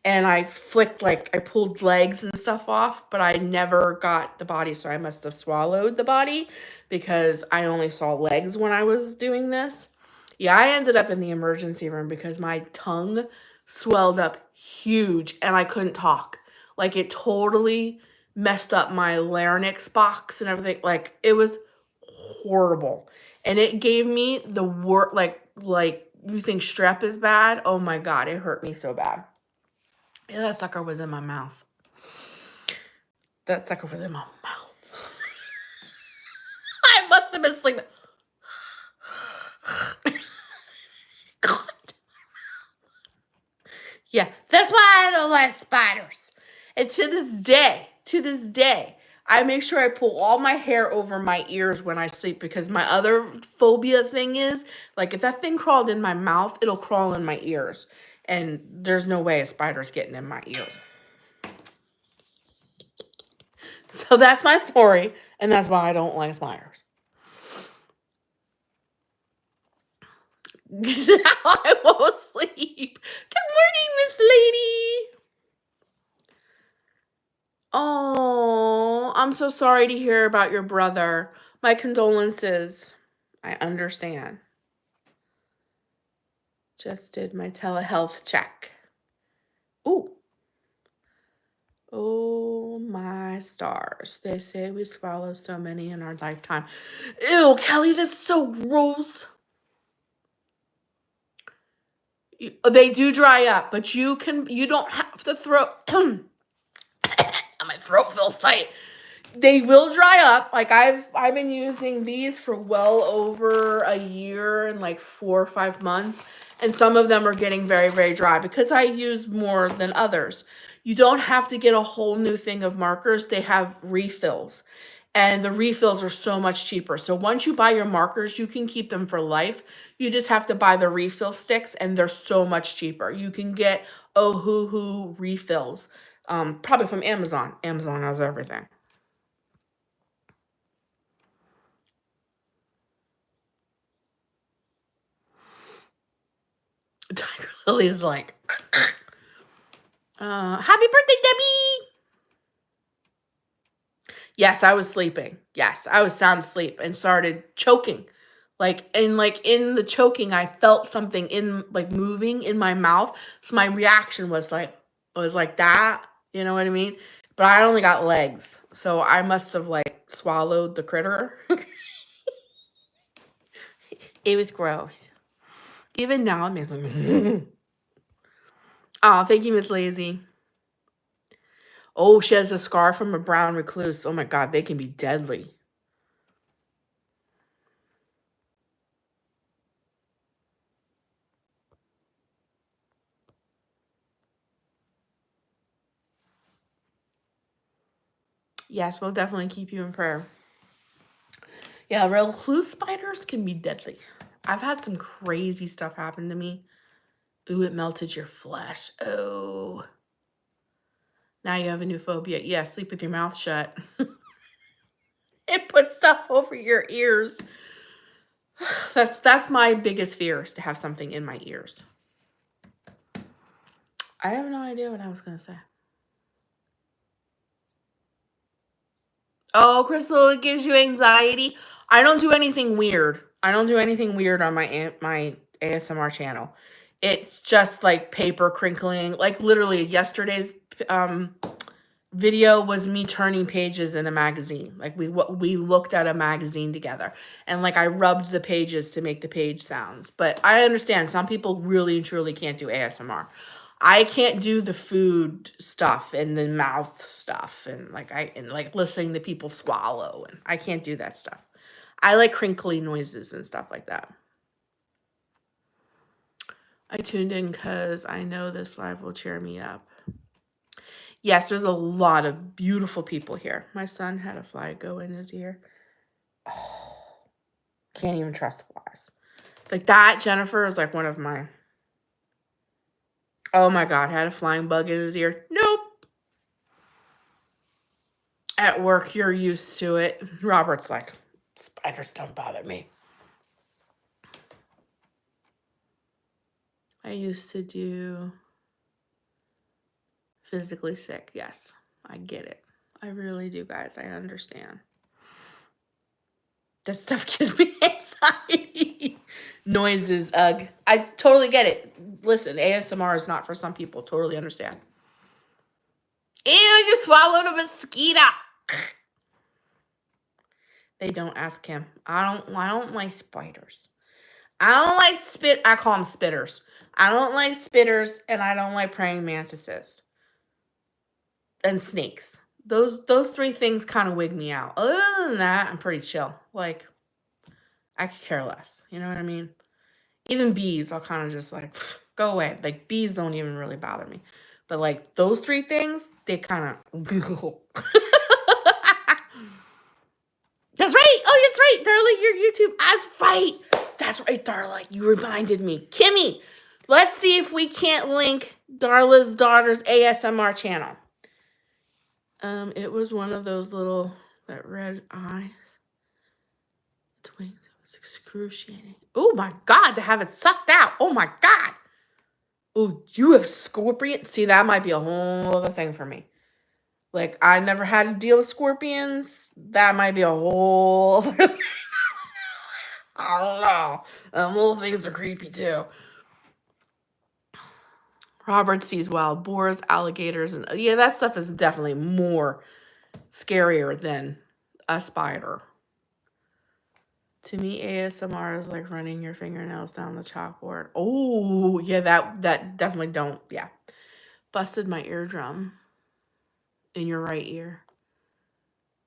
and I flicked, like, I pulled legs and stuff off, but I never got the body, so I must have swallowed the body because I only saw legs when I was doing this. Yeah, I ended up in the emergency room because my tongue swelled up huge and I couldn't talk. Like, it totally messed up my larynx box and everything. Like, it was horrible. And it gave me the word, like you think strep is bad? Oh my God, it hurt me so bad. Yeah, that sucker was in my mouth. That sucker was in my mouth. I must have been sleeping. God. Yeah, that's why I don't like spiders. And to this day, I make sure I pull all my hair over my ears when I sleep because my other phobia thing is, like, if that thing crawled in my mouth, it'll crawl in my ears. And there's no way a spider's getting in my ears. So that's my story, and that's why I don't like spiders. Now I won't sleep. Good morning, Miss Lady. Oh, I'm so sorry to hear about your brother. My condolences. I understand. Just did my telehealth check. Ooh. Oh my stars. They say we swallow so many in our lifetime. Ew, Kelly, that's so gross. They do dry up, but you don't have to throw my throat feels tight. They will dry up. Like, I've been using these for well over a year and like 4 or 5 months, and some of them are getting very, very dry because I use more than others. You don't have to get a whole new thing of markers. They have refills, and the refills are so much cheaper. So once you buy your markers, you can keep them for life. You just have to buy the refill sticks, and they're so much cheaper. You can get Ohuhu refills, probably from Amazon. Amazon has everything. Tiger Lily's like, happy birthday, Debbie. Yes, I was sleeping. Yes, I was sound asleep and started choking. Like in the choking, I felt something in, like, moving in my mouth. So my reaction was like that. You know what I mean? But I only got legs. So I must have, like, swallowed the critter. It was gross. Even now it makes me oh, thank you, Miss Lazy. Oh, she has a scar from a brown recluse. Oh my God, they can be deadly. Yes, we'll definitely keep you in prayer. Yeah, recluse spiders can be deadly. I've had some crazy stuff happen to me. Ooh, it melted your flesh. Oh. Now you have a new phobia. Yeah, sleep with your mouth shut. It puts stuff over your ears. That's my biggest fear, is to have something in my ears. I have no idea what I was gonna say. Oh, Crystal, it gives you anxiety. I don't do anything weird. I don't do anything weird on my ASMR channel. It's just like paper crinkling. Like, literally yesterday's video was me turning pages in a magazine. Like, we looked at a magazine together, and, like, I rubbed the pages to make the page sounds. But I understand some people really and truly can't do ASMR. I can't do the food stuff and the mouth stuff, and like listening to people swallow, and I can't do that stuff. I like crinkly noises and stuff like that. I tuned in because I know this live will cheer me up. Yes, there's a lot of beautiful people here. My son had a fly go in his ear. Oh, can't even trust flies. Like that, Jennifer, is like one of my... Oh my God, had a flying bug in his ear. Nope. At work, you're used to it. Robert's like, spiders don't bother me. I used to do physically sick. Yes, I get it. I really do, guys. I understand. This stuff gives me anxiety. Noises, ugh. I totally get it. Listen, ASMR is not for some people. Totally understand. Ew, you swallowed a mosquito. They don't ask him. I don't like spiders. I don't like spit. I call them spitters. I don't like spitters, and I don't like praying mantises and snakes. Those three things kind of wig me out. Other than that, I'm pretty chill. Like, I could care less. You know what I mean? Even bees, I'll kind of just like, go away. Like, bees don't even really bother me. But like those three things, they kind of That's right. Oh, that's right, Darla. Your YouTube. That's right. That's right, Darla. You reminded me. Kimmy, let's see if we can't link Darla's daughter's ASMR channel. It was one of those little, that red eyes. Its wings. It was excruciating. Oh my God, to have it sucked out. Oh my God. Oh, you have scorpions. See, that might be a whole other thing for me. Like, I never had to deal with scorpions. That might be a whole other thing. I don't know. Little things are creepy too. Robert sees wild boars, alligators, and yeah, that stuff is definitely more scarier than a spider. To me, ASMR is like running your fingernails down the chalkboard. Oh, yeah, that definitely don't. Yeah. Busted my eardrum in your right ear.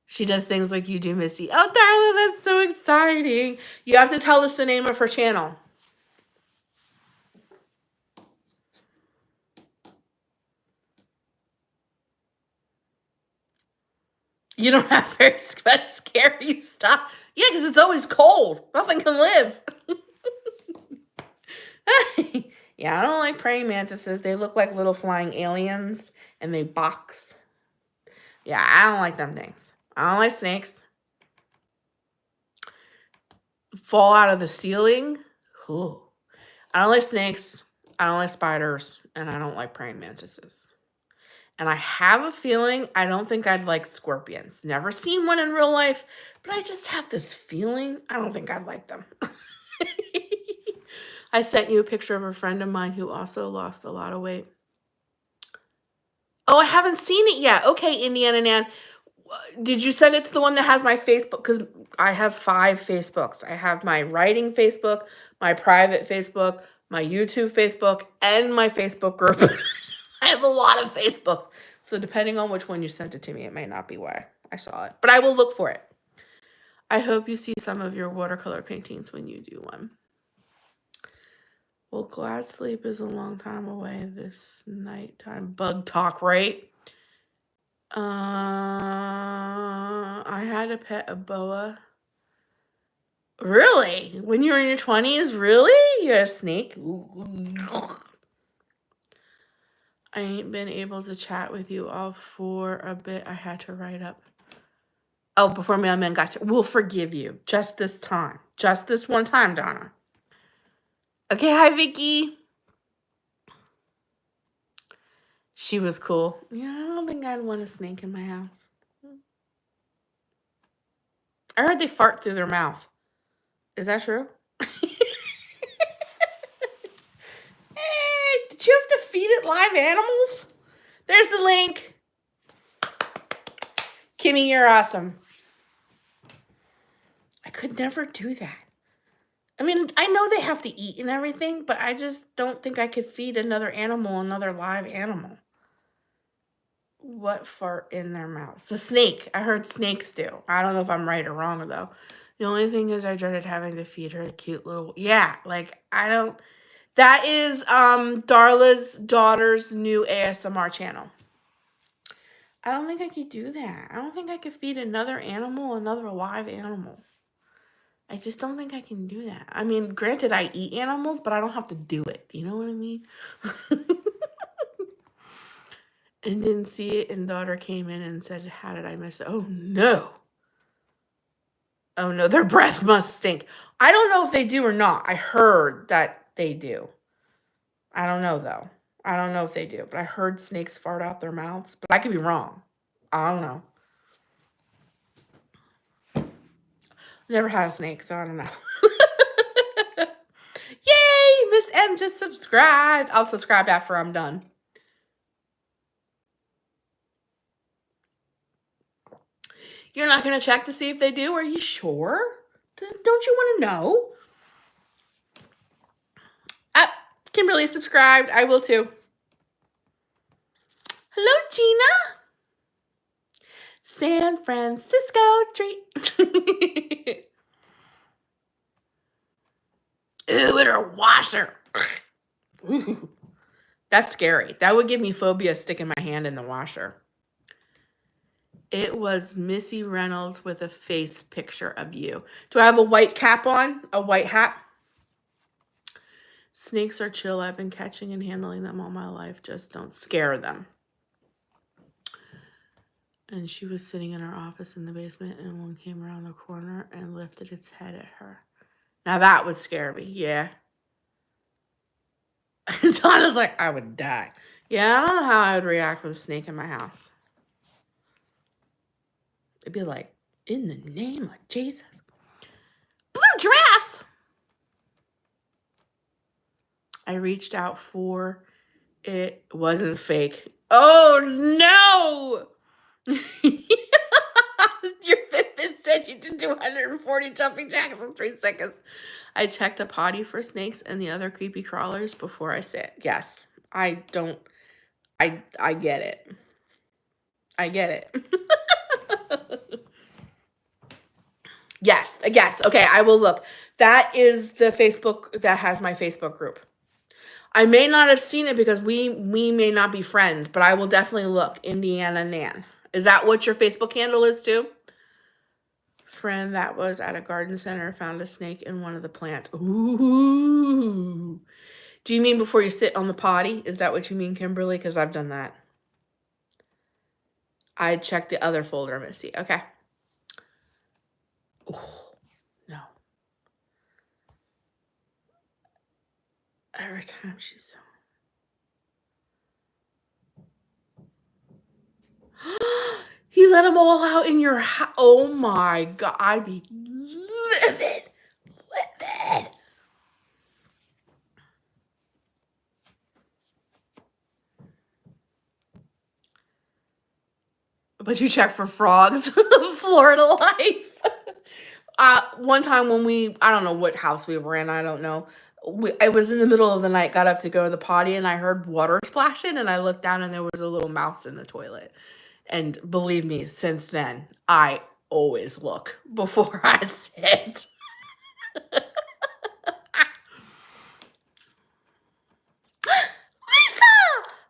She does things like you do, Missy. Oh, Darla, that's so exciting. You have to tell us the name of her channel. You don't have very much scary stuff. Yeah, because it's always cold. Nothing can live. Yeah, I don't like praying mantises. They look like little flying aliens, and they box. Yeah, I don't like them things. I don't like snakes. Fall out of the ceiling. Ooh. I don't like snakes. I don't like spiders. And I don't like praying mantises. And I have a feeling I don't think I'd like scorpions. Never seen one in real life, but I just have this feeling I don't think I'd like them. I sent you a picture of a friend of mine who also lost a lot of weight. Oh, I haven't seen it yet. Okay, Indiana Nan. Did you send it to the one that has my Facebook? Because I have 5 Facebooks. I have my writing Facebook, my private Facebook, my YouTube Facebook, and my Facebook group. I have a lot of Facebooks. So depending on which one you sent it to me, it may not be why I saw it. But I will look for it. I hope you see some of your watercolor paintings when you do one. Well, glad sleep is a long time away this nighttime. Bug talk, right? I had a pet, a boa. Really? When you were in your 20s? Really? You had a snake? I ain't been able to chat with you all for a bit. I had to write up. Oh, before Mailman got to. We'll forgive you. Just this time. Just this one time, Donna. Okay, hi, Vicky. She was cool. Yeah, I don't think I'd want a snake in my house. I heard they fart through their mouth. Is that true? Hey, did you have to feed it live animals? There's the link. Kimmy, you're awesome. I could never do that. I mean, I know they have to eat and everything, but I just don't think I could feed another animal another live animal. What fart in their mouths? The snake. I heard snakes do. I don't know if I'm right or wrong, though. The only thing is I dreaded having to feed her a cute little... Yeah, like, I don't... That is Darla's daughter's new ASMR channel. I don't think I could do that. I don't think I could feed another animal another live animal. I just don't think I can do that. I mean, granted, I eat animals, but I don't have to do it. You know what I mean? And didn't see it, and daughter came in and said, how did I miss it? Oh, no. Oh, no, their breath must stink. I don't know if they do or not. I heard that they do. I don't know, though. I don't know if they do, but I heard snakes fart out their mouths, but I could be wrong. I don't know. Never had a snake, so I don't know. Yay! Miss M just subscribed. I'll subscribe after I'm done. You're not going to check to see if they do? Are you sure? Don't you want to know? Kimberly subscribed. I will too. Hello, Gina. San Francisco treat. Ooh, in her washer. Ooh, that's scary. That would give me phobia sticking my hand in the washer. It was Missy Reynolds with a face picture of you. Do I have a white cap on? A white hat? Snakes are chill. I've been catching and handling them all my life. Just don't scare them. And she was sitting in her office in the basement, and one came around the corner and lifted its head at her. Now that would scare me. Yeah. Donna's like, I would die. Yeah, I don't know how I would react with a snake in my house. It'd be like, in the name of Jesus. Blue drafts. I reached out for it. Wasn't fake. Oh no. Your Fitbit said you did 240 jumping jacks in 3 seconds. I checked a potty for snakes and the other creepy crawlers before I sit. Yes, I don't. I get it. I get it. Yes. Okay, I will look. That is the Facebook that has my Facebook group. I may not have seen it because we may not be friends, but I will definitely look. Indiana Nan. Is that what your Facebook handle is too? Friend that was at a garden center found a snake in one of the plants. Ooh. Do you mean before you sit on the potty? Is that what you mean, Kimberly? Because I've done that. I checked the other folder, Missy. Okay. Oh, no. Every time she's so... He let them all out in your house. Oh my God. I'd be livid. But you check for frogs. Florida life. One time when I don't know what house we were in. I don't know. I was in the middle of the night, got up to go to the potty, and I heard water splashing, and I looked down, and there was a little mouse in the toilet. And believe me, since then, I always look before I sit. Lisa!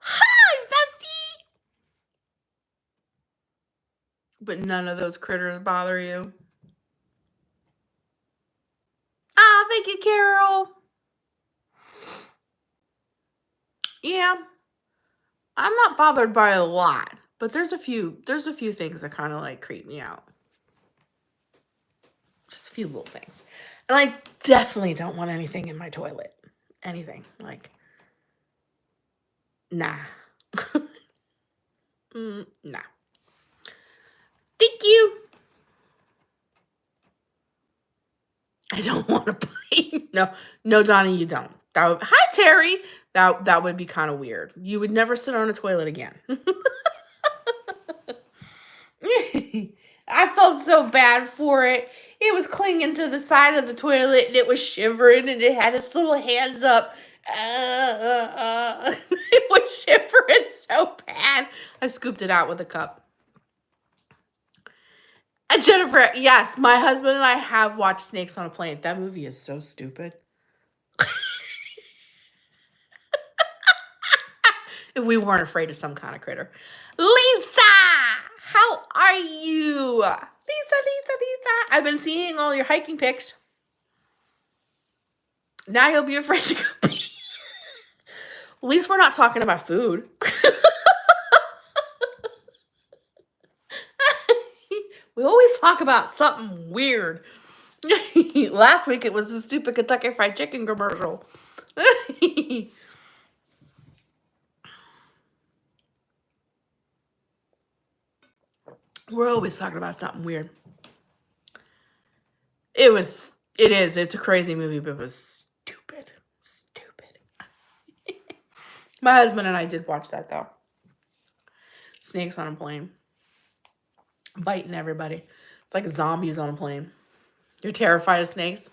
Hi, bestie! But none of those critters bother you? Ah, thank you, Carol. Yeah. I'm not bothered by a lot, but there's a few things that kind of like creep me out. Just a few little things. And I definitely don't want anything in my toilet. Anything. Like, nah. Nah. Thank you. I don't want to bite. No, Donnie, you don't. Hi, Terry. That would be kind of weird. You would never sit on a toilet again. I felt so bad for it. It was clinging to the side of the toilet, and it was shivering, and it had its little hands up. It was shivering so bad. I scooped it out with a cup. And Jennifer, yes, my husband and I have watched Snakes on a Plane. That movie is so stupid. If we weren't afraid of some kind of critter. Lisa, how are you? Lisa. I've been seeing all your hiking pics. Now you'll be afraid to go pee. At least we're not talking about food. We always talk about something weird. Last week it was the stupid Kentucky Fried Chicken commercial. We're always talking about something weird. It's a crazy movie, but it was stupid. My husband and I did watch that, though. Snakes on a plane. Biting everybody. It's like zombies on a plane. You're terrified of snakes?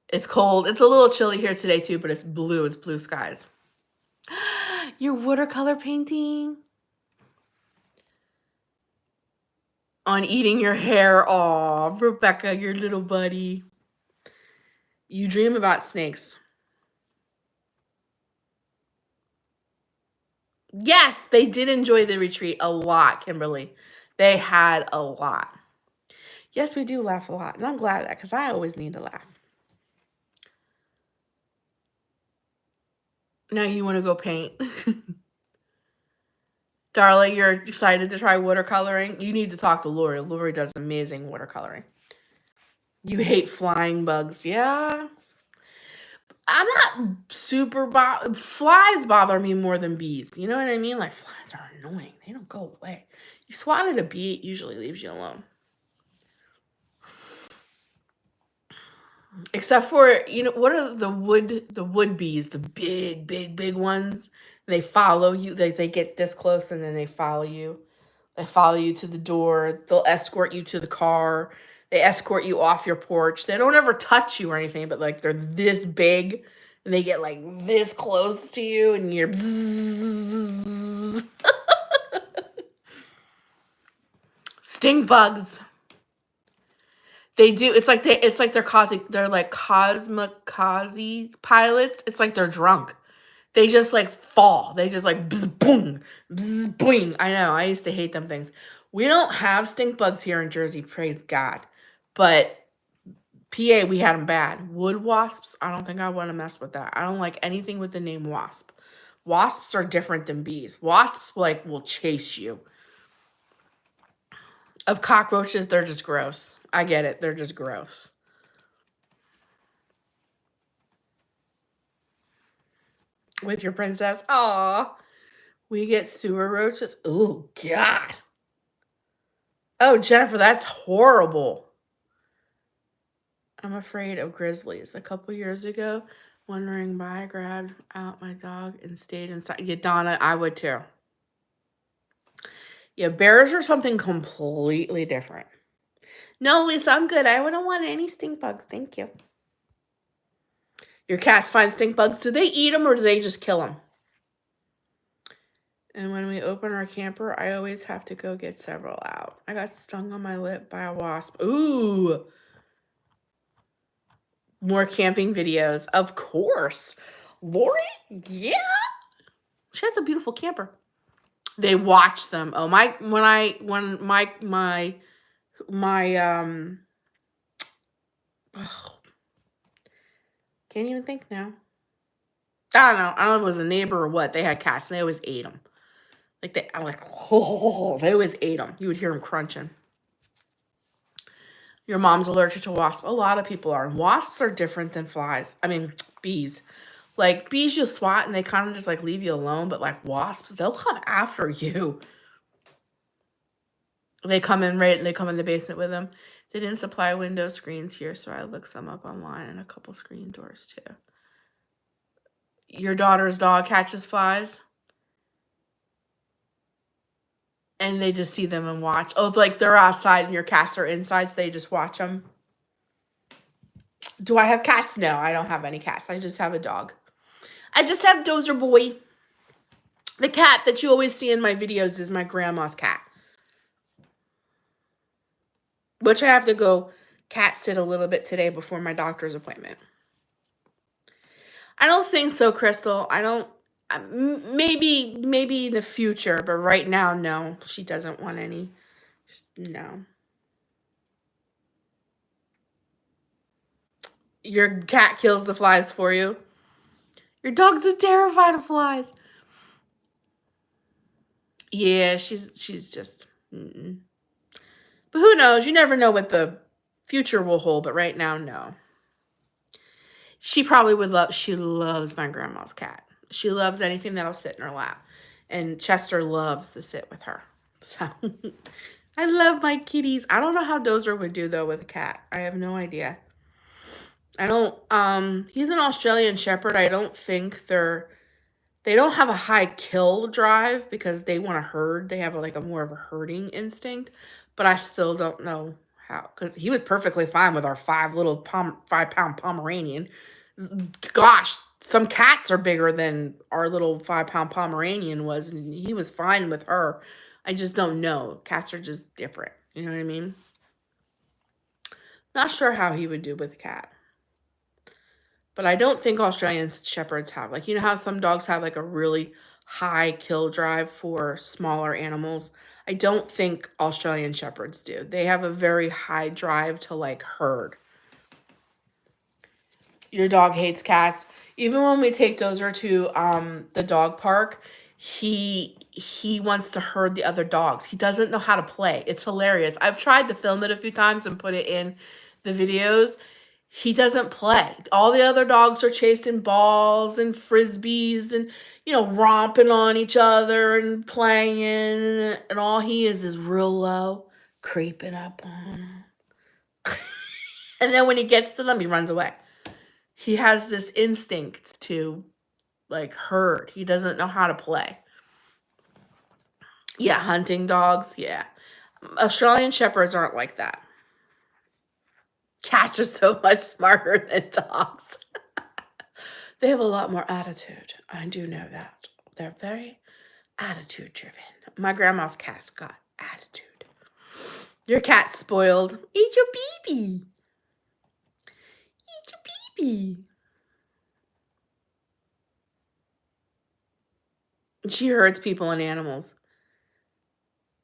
It's cold. It's a little chilly here today, too, but it's blue. It's blue skies. Your watercolor painting? On eating your hair. Aw, Rebecca, your little buddy. You dream about snakes. Yes, they did enjoy the retreat a lot, Kimberly. They had a lot. Yes, we do laugh a lot, and I'm glad of that because I always need to laugh. Now you want to go paint. Darla, you're excited to try watercoloring? You need to talk to Lori. Lori does amazing watercoloring. You hate flying bugs. Yeah. I'm not super flies bother me more than bees. You know what I mean? Like, flies are annoying. They don't go away. You swat at a bee, it usually leaves you alone. Except for, what are the wood bees, the big ones? They follow you. They get this close and then they follow you. They follow you to the door. They'll escort you to the car. They escort you off your porch. They don't ever touch you or anything, but like they're this big and they get like this close to you and you're bzzz. Stink bugs. They do. It's like they're like kamikaze pilots. It's like they're drunk. They just like fall. They just like bzz, boom, bzz, boing. I know. I used to hate them things. We don't have stink bugs here in Jersey, praise God. But PA, we had them bad. Wood wasps, I don't think I want to mess with that. I don't like anything with the name wasp. Wasps are different than bees. Wasps will chase you. Of cockroaches, they're just gross. I get it. They're just gross. With your princess. Aw. We get sewer roaches. Oh, God. Oh, Jennifer, that's horrible. I'm afraid of grizzlies. A couple years ago, wandering by, I grabbed out my dog and stayed inside. Yeah, Donna, I would too. Yeah, bears are something completely different. No, Lisa, I'm good. I don't want any stink bugs. Thank you. Your cats find stink bugs. Do they eat them or do they just kill them? And when we open our camper, I always have to go get several out. I got stung on my lip by a wasp. Ooh. More camping videos. Of course. Lori? Yeah. She has a beautiful camper. They watch them. Oh, can't even think now. I don't know if it was a neighbor or what. They had cats and they always ate them. They always ate them. You would hear them crunching. Your mom's allergic to wasps. A lot of people are. Wasps are different than flies. I mean, bees. Like, bees you swat and they kind of just leave you alone. But like wasps, they'll come after you. They come in the basement with them. They didn't supply window screens here, so I looked some up online and a couple screen doors too. Your daughter's dog catches flies? And they just see them and watch. Oh, they're outside and your cats are inside, so they just watch them. Do I have cats? No, I don't have any cats. I just have a dog. I just have Dozer Boy. The cat that you always see in my videos is my grandma's cat. Which I have to go cat sit a little bit today before my doctor's appointment. I don't think so, Crystal. I don't. Maybe in the future, but right now, no. She doesn't want any. No. Your cat kills the flies for you. Your dog's terrified of flies. Yeah, she's just. But who knows? You never know what the future will hold. But right now, no. She probably would love. She loves my grandma's cat. She loves anything that'll sit in her lap. And Chester loves to sit with her. So I love my kitties. I don't know how Dozer would do though with a cat. I have no idea. I don't he's an Australian Shepherd. I don't think they don't have a high kill drive because they want to herd. They have like a more of a herding instinct, but I still don't know how, because he was perfectly fine with our 5-pound Pomeranian. Gosh, some cats are bigger than our little 5-pound Pomeranian was, and he was fine with her. I just don't know. Cats are just different. You know what I mean? Not sure how he would do with a cat. But I don't think Australian Shepherds have. Like, you know how some dogs have like a really high kill drive for smaller animals? I don't think Australian Shepherds do. They have a very high drive to like herd. Your dog hates cats. Even when we take Dozer to the dog park, he wants to herd the other dogs. He doesn't know how to play. It's hilarious. I've tried to film it a few times and put it in the videos. He doesn't play. All the other dogs are chasing balls and frisbees and, you know, romping on each other and playing. And all he is real low, creeping up on them. And then when he gets to them, he runs away. He has this instinct to, like, herd. He doesn't know how to play. Yeah, hunting dogs, yeah. Australian Shepherds aren't like that. Cats are so much smarter than dogs. They have a lot more attitude. I do know that. They're very attitude driven. My grandma's cat's got attitude. Your cat's spoiled. Eat your baby. Eat your baby. She herds people and animals.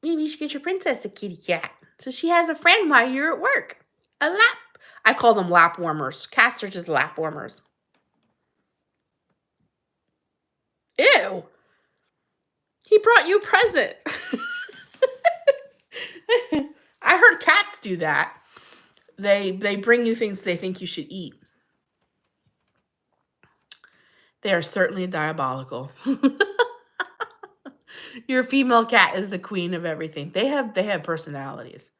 Maybe you should get your princess a kitty cat so she has a friend while you're at work. A lap. I call them lap warmers. Cats are just lap warmers. Ew. He brought you a present. I heard cats do that. They bring you things they think you should eat. They are certainly diabolical. Your female cat is the queen of everything. They have personalities.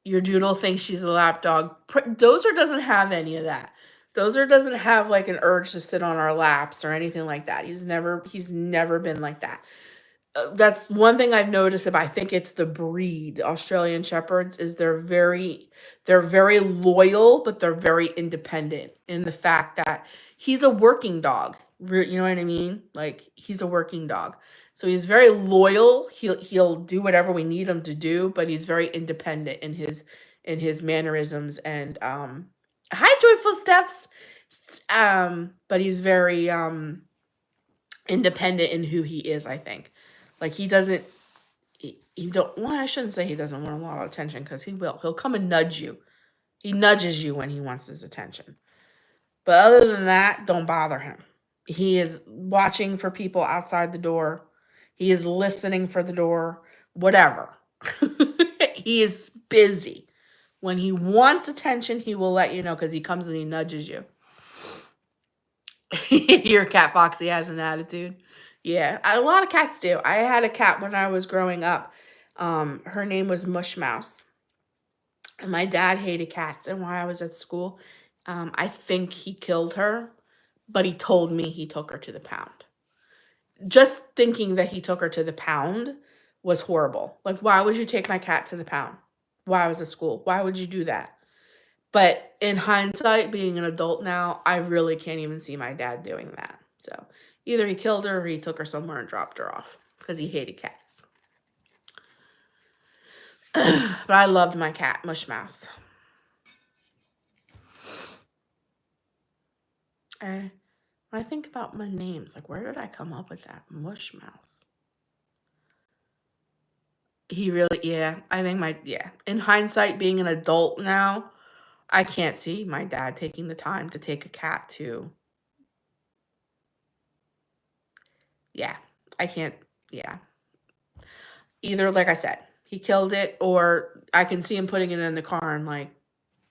Your doodle thinks she's a lap dog. Dozer doesn't have any of that. Dozer doesn't have like an urge to sit on our laps or anything like that. He's never been like that. That's one thing I've noticed. If I think it's the breed, Australian Shepherds, is they're very loyal, but they're very independent in the fact that he's a working dog. You know what I mean? Like, he's a working dog. So he's very loyal. He'll do whatever we need him to do, but he's very independent in his mannerisms and hi Joyful Steps. But he's very independent in who he is, I think. Like, he doesn't, well, I shouldn't say he doesn't want a lot of attention, because he will. He'll come and nudge you. He nudges you when he wants his attention. But other than that, don't bother him. He is watching for people outside the door. He is listening for the door, whatever. He is busy. When he wants attention, he will let you know, because he comes and he nudges you. Your cat Foxy has an attitude. Yeah, a lot of cats do. I had a cat when I was growing up. Her name was Mush Mouse. And my dad hated cats. And while I was at school, I think he killed her, but he told me he took her to the pound. Just thinking that he took her to the pound was horrible. Like, why would you take my cat to the pound while I was at school? Why would you do that? But in hindsight, being an adult now, I really can't even see my dad doing that. So either he killed her or he took her somewhere and dropped her off because he hated cats. But I loved my cat, Mush Mouse. When I think about my names, like, where did I come up with that? Mush Mouse. He really, yeah, I think in hindsight, being an adult now, I can't see my dad taking the time to take a cat to, yeah, I can't, yeah. Either, like I said, he killed it, or I can see him putting it in the car and, like,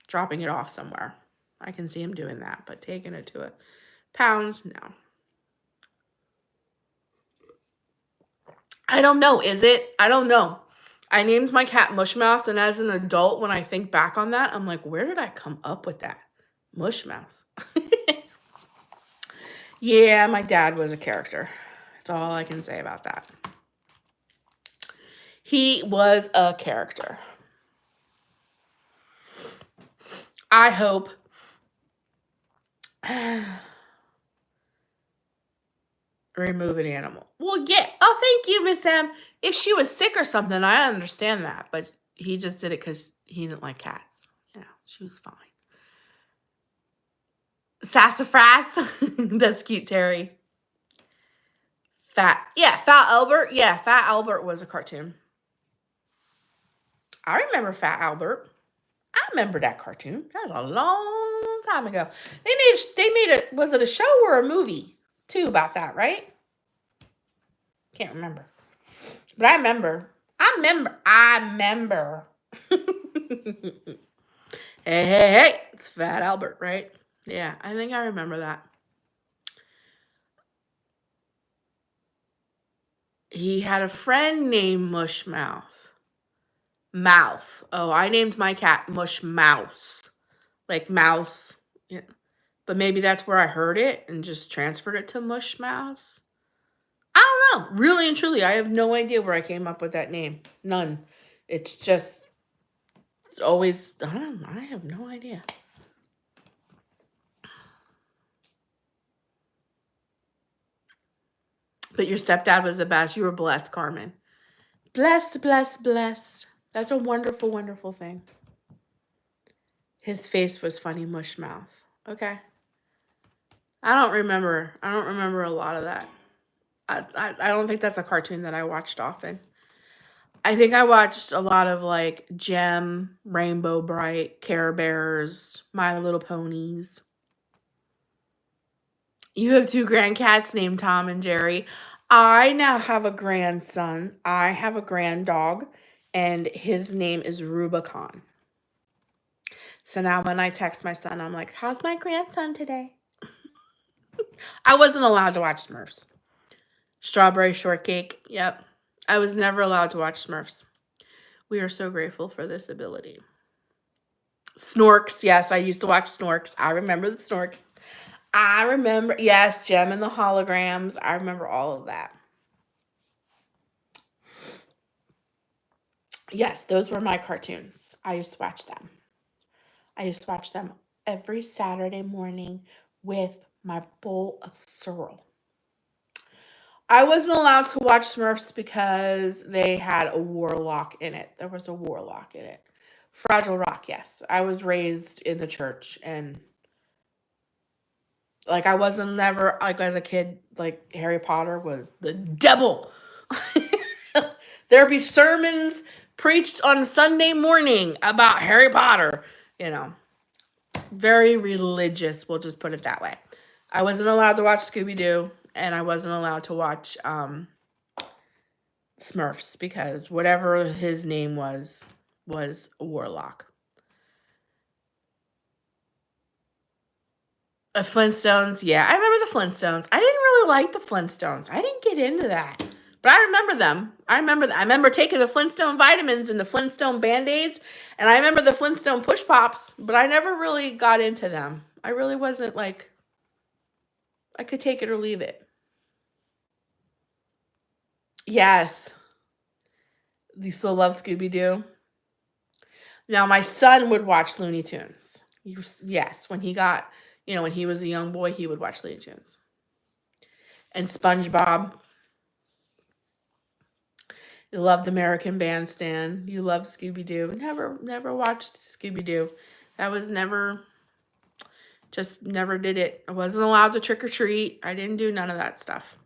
dropping it off somewhere. I can see him doing that, but taking it to a pound, no. I don't know. Is it? I don't know. I named my cat Mushmouse, and as an adult, when I think back on that, I'm like, where did I come up with that? Mushmouse. Yeah, my dad was a character. That's all I can say about that. He was a character. I hope. Remove an animal. Well, yeah. Oh, thank you, Miss M. If she was sick or something, I understand that. But he just did it because he didn't like cats. Yeah, she was fine. Sassafras. That's cute, Terry. Fat Albert. Yeah, Fat Albert was a cartoon. I remember Fat Albert. I remember that cartoon. That was a long time ago. They made it. Was it a show or a movie too about that? Right? Can't remember. But I remember. Hey, it's Fat Albert, right? Yeah, I think I remember that. He had a friend named Mushmouth. Mouth. Oh, I named my cat Mush Mouse. Like mouse. Yeah. But maybe that's where I heard it and just transferred it to Mush Mouse. I don't know. Really and truly, I have no idea where I came up with that name. None. It's just always, I don't know. I have no idea. But your stepdad was the best. You were blessed, Carmen. Blessed, blessed, blessed. That's a wonderful, wonderful thing. His face was funny, mush mouth. Okay. I don't remember a lot of that. I don't think that's a cartoon that I watched often. I think I watched a lot of like Gem, Rainbow Bright, Care Bears, My Little Ponies. You have 2 grandcats named Tom and Jerry. I now have a grandson. I have a granddog, and his name is Rubicon. So now when I text my son, I'm like, how's my grandson today? I wasn't allowed to watch Smurfs. Strawberry Shortcake. Yep. I was never allowed to watch Smurfs. We are so grateful for this ability. Snorks. Yes, I used to watch Snorks. I remember the Snorks. I remember, yes, Gem and the Holograms. I remember all of that. Yes, those were my cartoons. I used to watch them. I used to watch them every Saturday morning with my bowl of cereal. I wasn't allowed to watch Smurfs because they had a warlock in it. There was a warlock in it. Fragile Rock, yes. I was raised in the church, and like I wasn't never like as a kid, like Harry Potter was the devil. There'd be sermons preached on Sunday morning about Harry Potter, you know. Very religious, we'll just put it that way. I wasn't allowed to watch Scooby-Doo, and I wasn't allowed to watch Smurfs because whatever his name was a warlock. Flintstones, yeah. I remember the Flintstones. I didn't really like the Flintstones. I didn't get into that. But I remember them. I remember taking the Flintstone vitamins and the Flintstone Band-Aids, and I remember the Flintstone Push Pops, but I never really got into them. I really wasn't like, I could take it or leave it. Yes. You still love Scooby-Doo? Now, my son would watch Looney Tunes. Yes, when he was a young boy, he would watch Looney Tunes. And SpongeBob. You loved American Bandstand. You loved Scooby-Doo. Never watched Scooby-Doo. That was never did it. I wasn't allowed to trick or treat. I didn't do none of that stuff.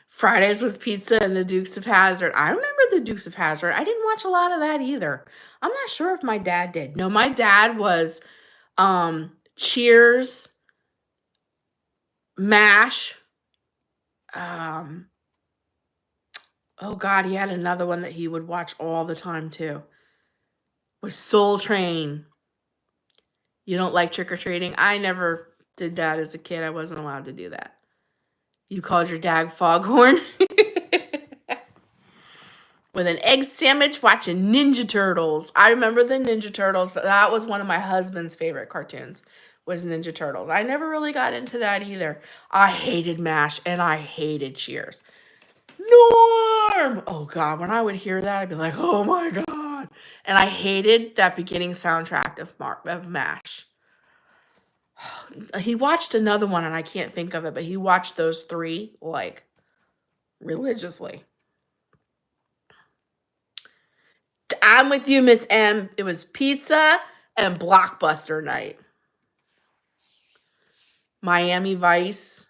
Fridays was pizza and the Dukes of Hazzard. I remember the Dukes of Hazzard. I didn't watch a lot of that either. I'm not sure if my dad did. No, my dad was Cheers, MASH. Oh God, he had another one that he would watch all the time too. Was Soul Train. You don't like trick or treating? I never did that as a kid. I wasn't allowed to do that. You called your dad Foghorn? With an egg sandwich watching Ninja Turtles. I remember the Ninja Turtles. That was one of my husband's favorite cartoons, was Ninja Turtles. I never really got into that either. I hated MASH and I hated Cheers. Norm! Oh God, when I would hear that, I'd be like, oh my God. And I hated that beginning soundtrack of MASH. He watched another one and I can't think of it, but he watched those three like religiously. I'm with you, Miss M. It was pizza and Blockbuster night. Miami Vice.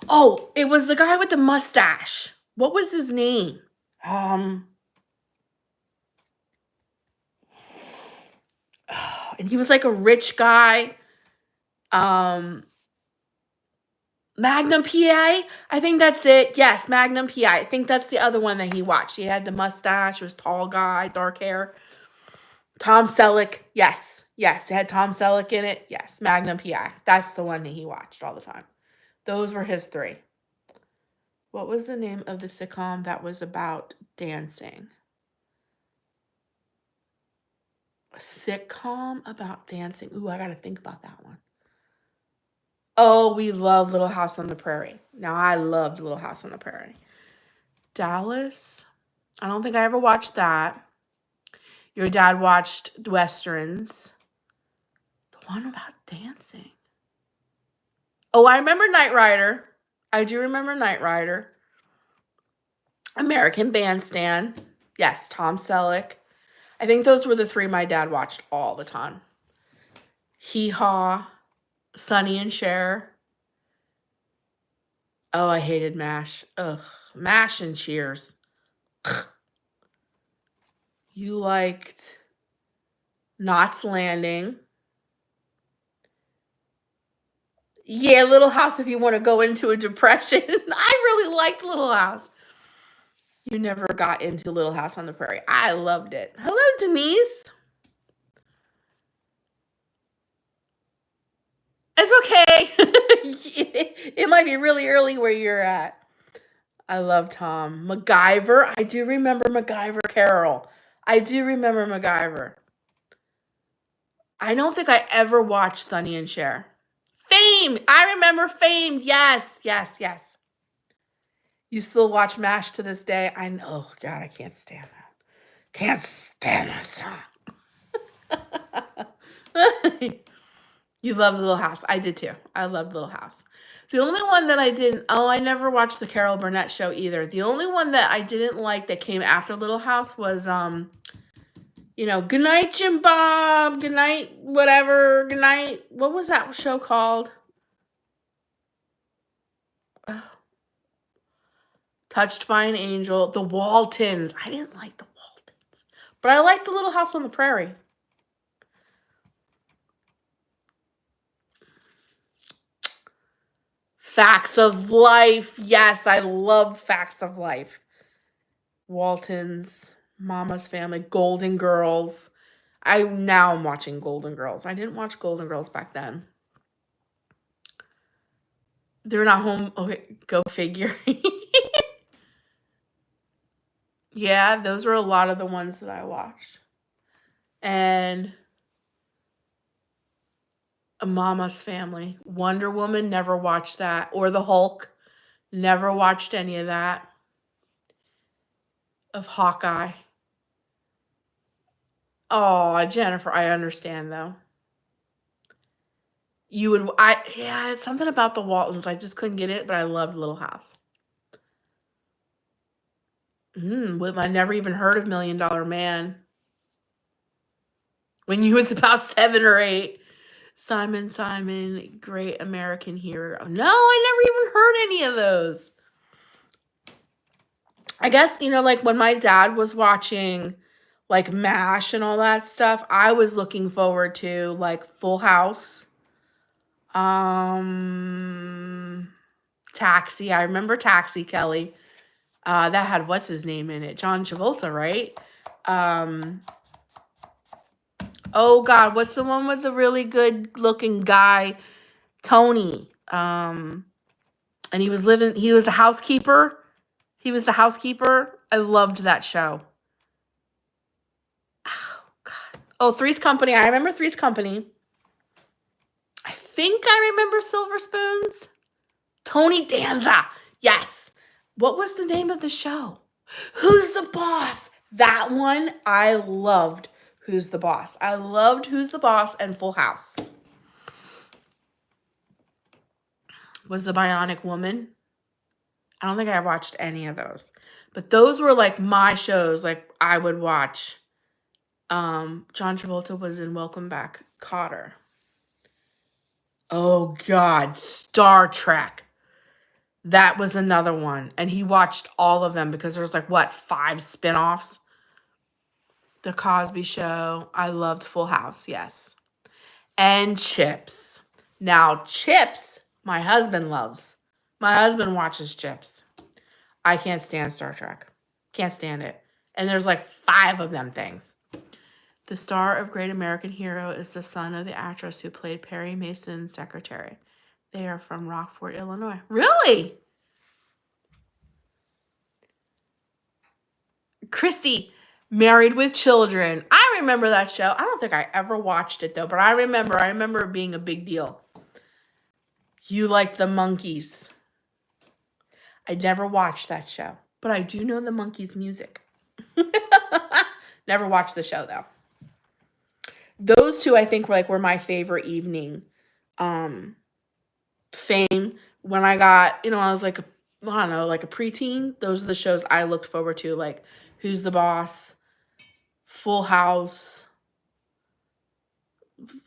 Oh, it was the guy with the mustache. What was his name? And he was like a rich guy. Magnum PI? I think that's it. Yes, Magnum PI. I think that's the other one that he watched. He had the mustache. He was tall guy, dark hair. Tom Selleck. Yes. Yes, it had Tom Selleck in it. Yes, Magnum PI. That's the one that he watched all the time. Those were his three. What was the name of the sitcom that was about dancing? A sitcom about dancing. Ooh, I got to think about that one. Oh, we love Little House on the Prairie. Now, I loved Little House on the Prairie. Dallas. I don't think I ever watched that. Your dad watched Westerns. The one about dancing. Oh, I remember Knight Rider. I do remember Knight Rider. American Bandstand. Yes, Tom Selleck. I think those were the three my dad watched all the time. Hee Haw. Sonny and Cher. Oh, I hated MASH. Ugh. MASH and Cheers. You liked Knots Landing. Yeah, Little House if you want to go into a depression. I really liked Little House. You never got into Little House on the Prairie. I loved it. Hello, Denise. It's okay. It might be really early where you're at. I love Tom. MacGyver. I do remember MacGyver, Carol. I do remember MacGyver. I don't think I ever watched Sonny and Cher. Fame. I remember Fame. Yes, yes, yes. You still watch MASH to this day? I know. Oh, God, I can't stand that. Can't stand that song. You loved Little House. I did too. I loved Little House. The only one that I didn't, I never watched the Carol Burnett show either. The only one that I didn't like that came after Little House was, Goodnight, Jim Bob, Goodnight, whatever, Goodnight. What was that show called? Touched by an Angel. The Waltons. I didn't like the Waltons. But I liked the Little House on the Prairie. Facts of Life. Yes, I love Facts of Life. Waltons, Mama's Family, Golden Girls. Now I'm watching Golden Girls. I didn't watch Golden Girls back then. They're Not Home. Okay, go figure. Yeah, those were a lot of the ones that I watched. And Mama's Family. Wonder Woman, never watched that. Or The Hulk, never watched any of that. Of Hawkeye. Oh, Jennifer, I understand though. It's something about the Waltons. I just couldn't get it, but I loved Little House. I never even heard of $1 Million Man. When you was about 7 or 8. Simon, Great American Hero. No, I never even heard any of those. I guess, like when my dad was watching like MASH and all that stuff, I was looking forward to like Full House. Taxi. I remember Taxi, Kelly. That had what's his name in it? John Travolta, right? Oh God, what's the one with the really good looking guy Tony. And he was the housekeeper. I loved that show. Oh, God. Oh, Three's Company. I remember Three's Company. I think I remember Silver Spoons. Tony Danza. Yes. What was the name of the show? Who's the Boss? That one I loved. Who's the Boss? I loved Who's the Boss and Full House. Was the Bionic Woman? I don't think I watched any of those. But those were like my shows, like I would watch. John Travolta was in Welcome Back, Kotter. Oh God, Star Trek. That was another one. And he watched all of them because there's like, what, 5 spinoffs? The Cosby Show. I loved Full House, yes. And Chips. Now, Chips, my husband loves. My husband watches Chips. I can't stand Star Trek. Can't stand it. And there's like 5 of them things. The star of Great American Hero is the son of the actress who played Perry Mason's secretary. They are from Rockford, Illinois. Really? Chrissy, Married with Children. I remember that show. I don't think I ever watched it though, but I remember it being a big deal. You Like the Monkees. I never watched that show, but I do know the Monkees music. Never watched the show though. Those two I think were my favorite evening fame when I got, I was like, I don't know, like a preteen. Those are the shows I looked forward to, like Who's the Boss, Full House.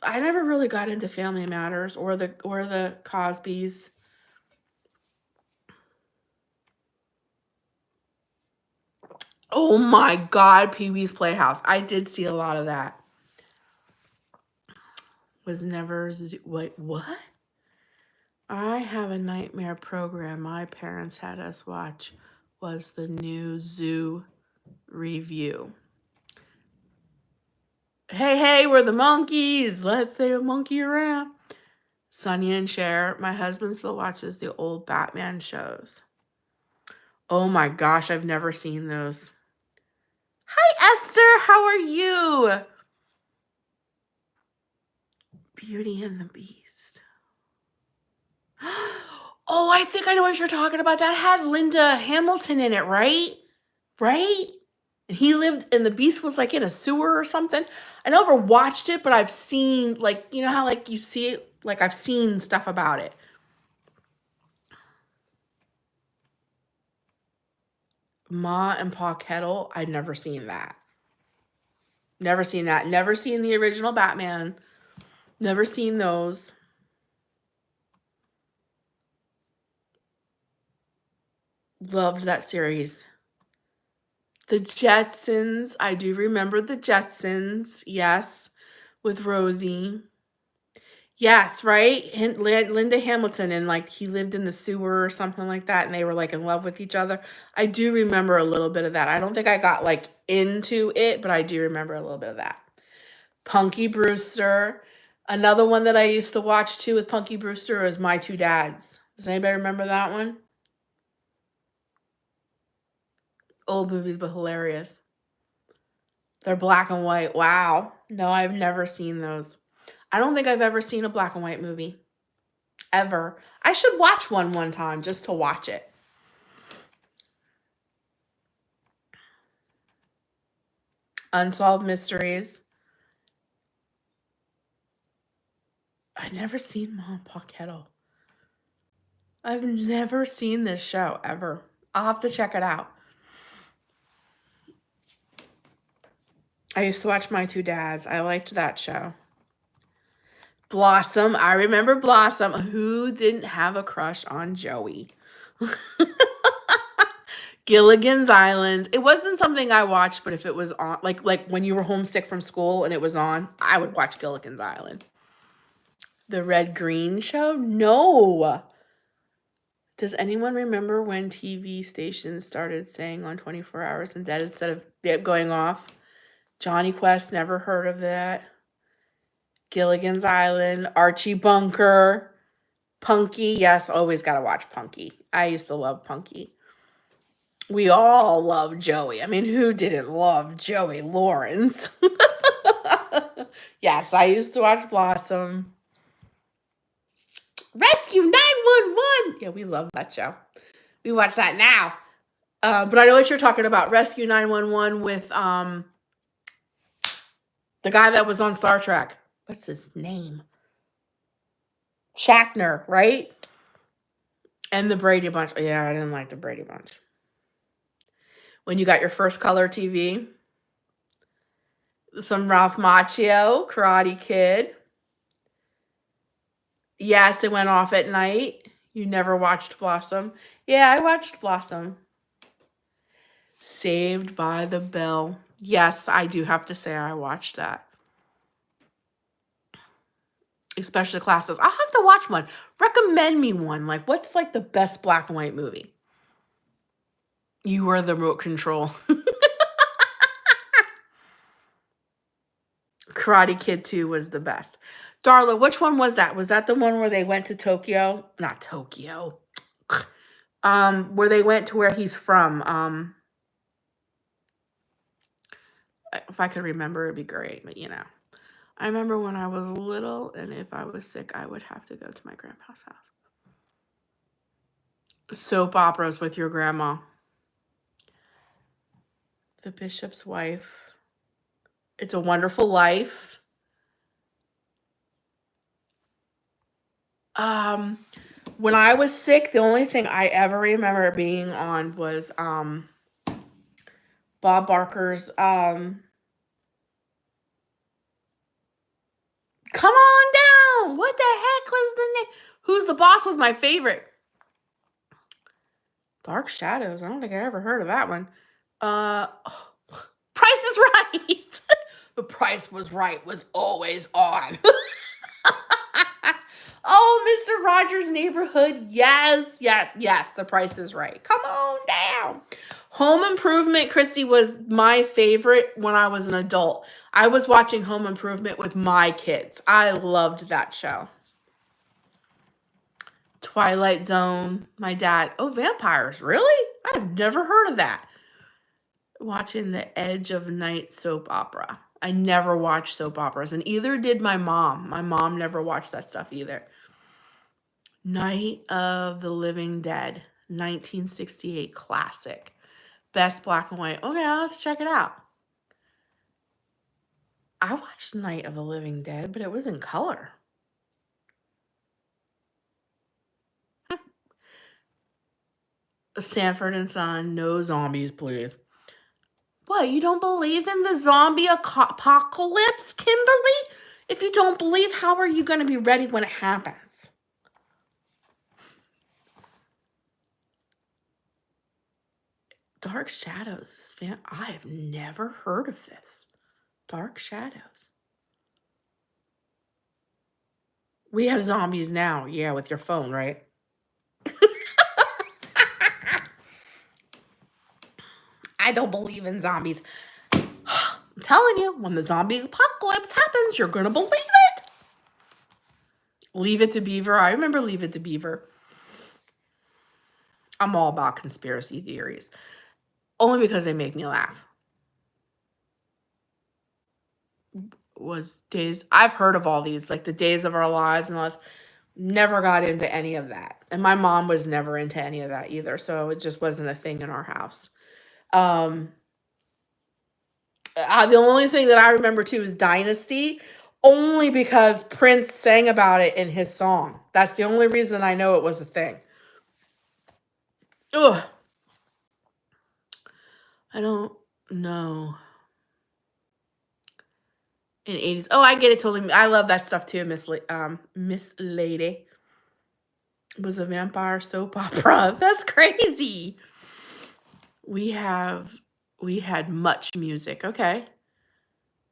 I never really got into Family Matters or the Cosbys. Oh my God, Pee-wee's Playhouse. I did see a lot of that. Was never, wait, what? I Have a Nightmare program my parents had us watch was the new Zoo Review. Hey, we're the monkeys. Let's say a monkey around. Sonny and Cher. My husband still watches the old Batman shows. Oh my gosh, I've never seen those. Hi, Esther. How are you? Beauty and the Beast. Oh, I think I know what you're talking about. That had Linda Hamilton in it, right? Right? And he lived, and the Beast was like in a sewer or something. I never watched it, but I've seen, like, you know how like you see it, like I've seen stuff about it. Ma and Pa Kettle, I'd never seen that. Never seen that. Never seen the original Batman. Never seen those. Loved that series. The Jetsons. I do remember the Jetsons. Yes. With Rosie. Yes, right? Linda Hamilton, and like he lived in the sewer or something like that, and they were like in love with each other. I do remember a little bit of that. I don't think I got like into it, but I do remember a little bit of that. Punky Brewster. Another one that I used to watch too with Punky Brewster was My Two Dads. Does anybody remember that one? Old movies, but hilarious. They're black and white. Wow. No, I've never seen those. I don't think I've ever seen a black and white movie. Ever. I should watch one time just to watch it. Unsolved Mysteries. I've never seen Ma and Pa Kettle. I've never seen this show ever. I'll have to check it out. I used to watch My Two Dads. I liked that show. Blossom. I remember Blossom. Who didn't have a crush on Joey? Gilligan's Island. It wasn't something I watched, but if it was on, like when you were homesick from school and it was on, I would watch Gilligan's Island. The Red Green Show? No. Does anyone remember when TV stations started saying on 24 Hours and Dead instead of it going off? Johnny Quest, never heard of that. Gilligan's Island, Archie Bunker. Punky, yes, always got to watch Punky. I used to love Punky. We all love Joey. I mean, who didn't love Joey Lawrence? Yes, I used to watch Blossom. Rescue 911. Yeah, we love that show. We watch that now. But I know what you're talking about. Rescue 911 with the guy that was on Star Trek. What's his name? Shatner, right? And the Brady Bunch. Yeah, I didn't like the Brady Bunch. When you got your first color TV, some Ralph Macchio, Karate Kid. Yes, it went off at night. You never watched Blossom. Yeah, I watched Blossom. Saved by the Bell. Yes, I do have to say I watched that. Especially classes. I'll have to watch one. Recommend me one. Like, what's like the best black and white movie? You were the remote control. Karate Kid 2 was the best. Darla, which one was that? Was that the one where they went to Tokyo? Not Tokyo. Where they went to where he's from. If I could remember, it'd be great, but you know. I remember when I was little, and if I was sick, I would have to go to my grandpa's house. Soap operas with your grandma. The Bishop's Wife. It's a Wonderful Life. When I was sick, the only thing I ever remember being on was Bob Barker's Come On Down. What the heck was the name? Who's the Boss was my favorite. Dark Shadows. I don't think I ever heard of that one. Price is Right. The Price was Right was always on. Oh, Mr. Rogers' Neighborhood. Yes, yes, yes. The Price is Right. Come on down. Home Improvement, Christy, was my favorite when I was an adult. I was watching Home Improvement with my kids. I loved that show. Twilight Zone. My dad. Oh, vampires. Really? I've never heard of that. Watching the Edge of Night soap opera. I never watched soap operas, and either did my mom. My mom never watched that stuff either. Night of the Living Dead, 1968 classic. Best black and white. Okay, I'll have to check it out. I watched Night of the Living Dead, but it was in color. Sanford and Son, no zombies, please. What, you don't believe in the zombie apocalypse, Kimberly? If you don't believe, how are you going to be ready when it happens? Dark Shadows. I have never heard of this. Dark Shadows. We have zombies now. Yeah, with your phone, right? I don't believe in zombies. I'm telling you, when the zombie apocalypse happens, you're going to believe it. Leave It to Beaver. I remember Leave It to Beaver. I'm all about conspiracy theories. Only because they make me laugh. I've heard of all these, like the Days of Our Lives and all that. Never got into any of that. And my mom was never into any of that either. So it just wasn't a thing in our house. The only thing that I remember too is Dynasty, only because Prince sang about it in his song. That's the only reason I know it was a thing. Ugh. I don't know. In 80s. Oh, I get it totally. I love that stuff too, Miss Lady. It was a vampire soap opera. That's crazy. We had Much Music. Okay.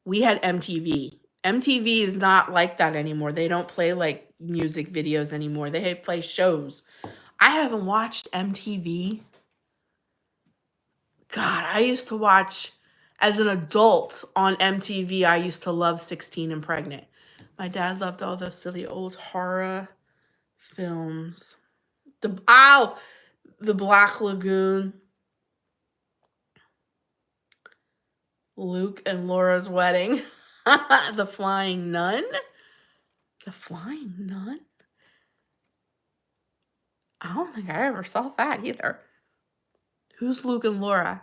We had MTV. MTV is not like that anymore. They don't play like music videos anymore. They play shows. I haven't watched MTV. God, I used to watch as an adult on MTV. I used to love 16 and Pregnant. My dad loved all those silly old horror films. The Black Lagoon. Luke and Laura's wedding. The Flying Nun. The Flying Nun? I don't think I ever saw that either. Who's Luke and Laura?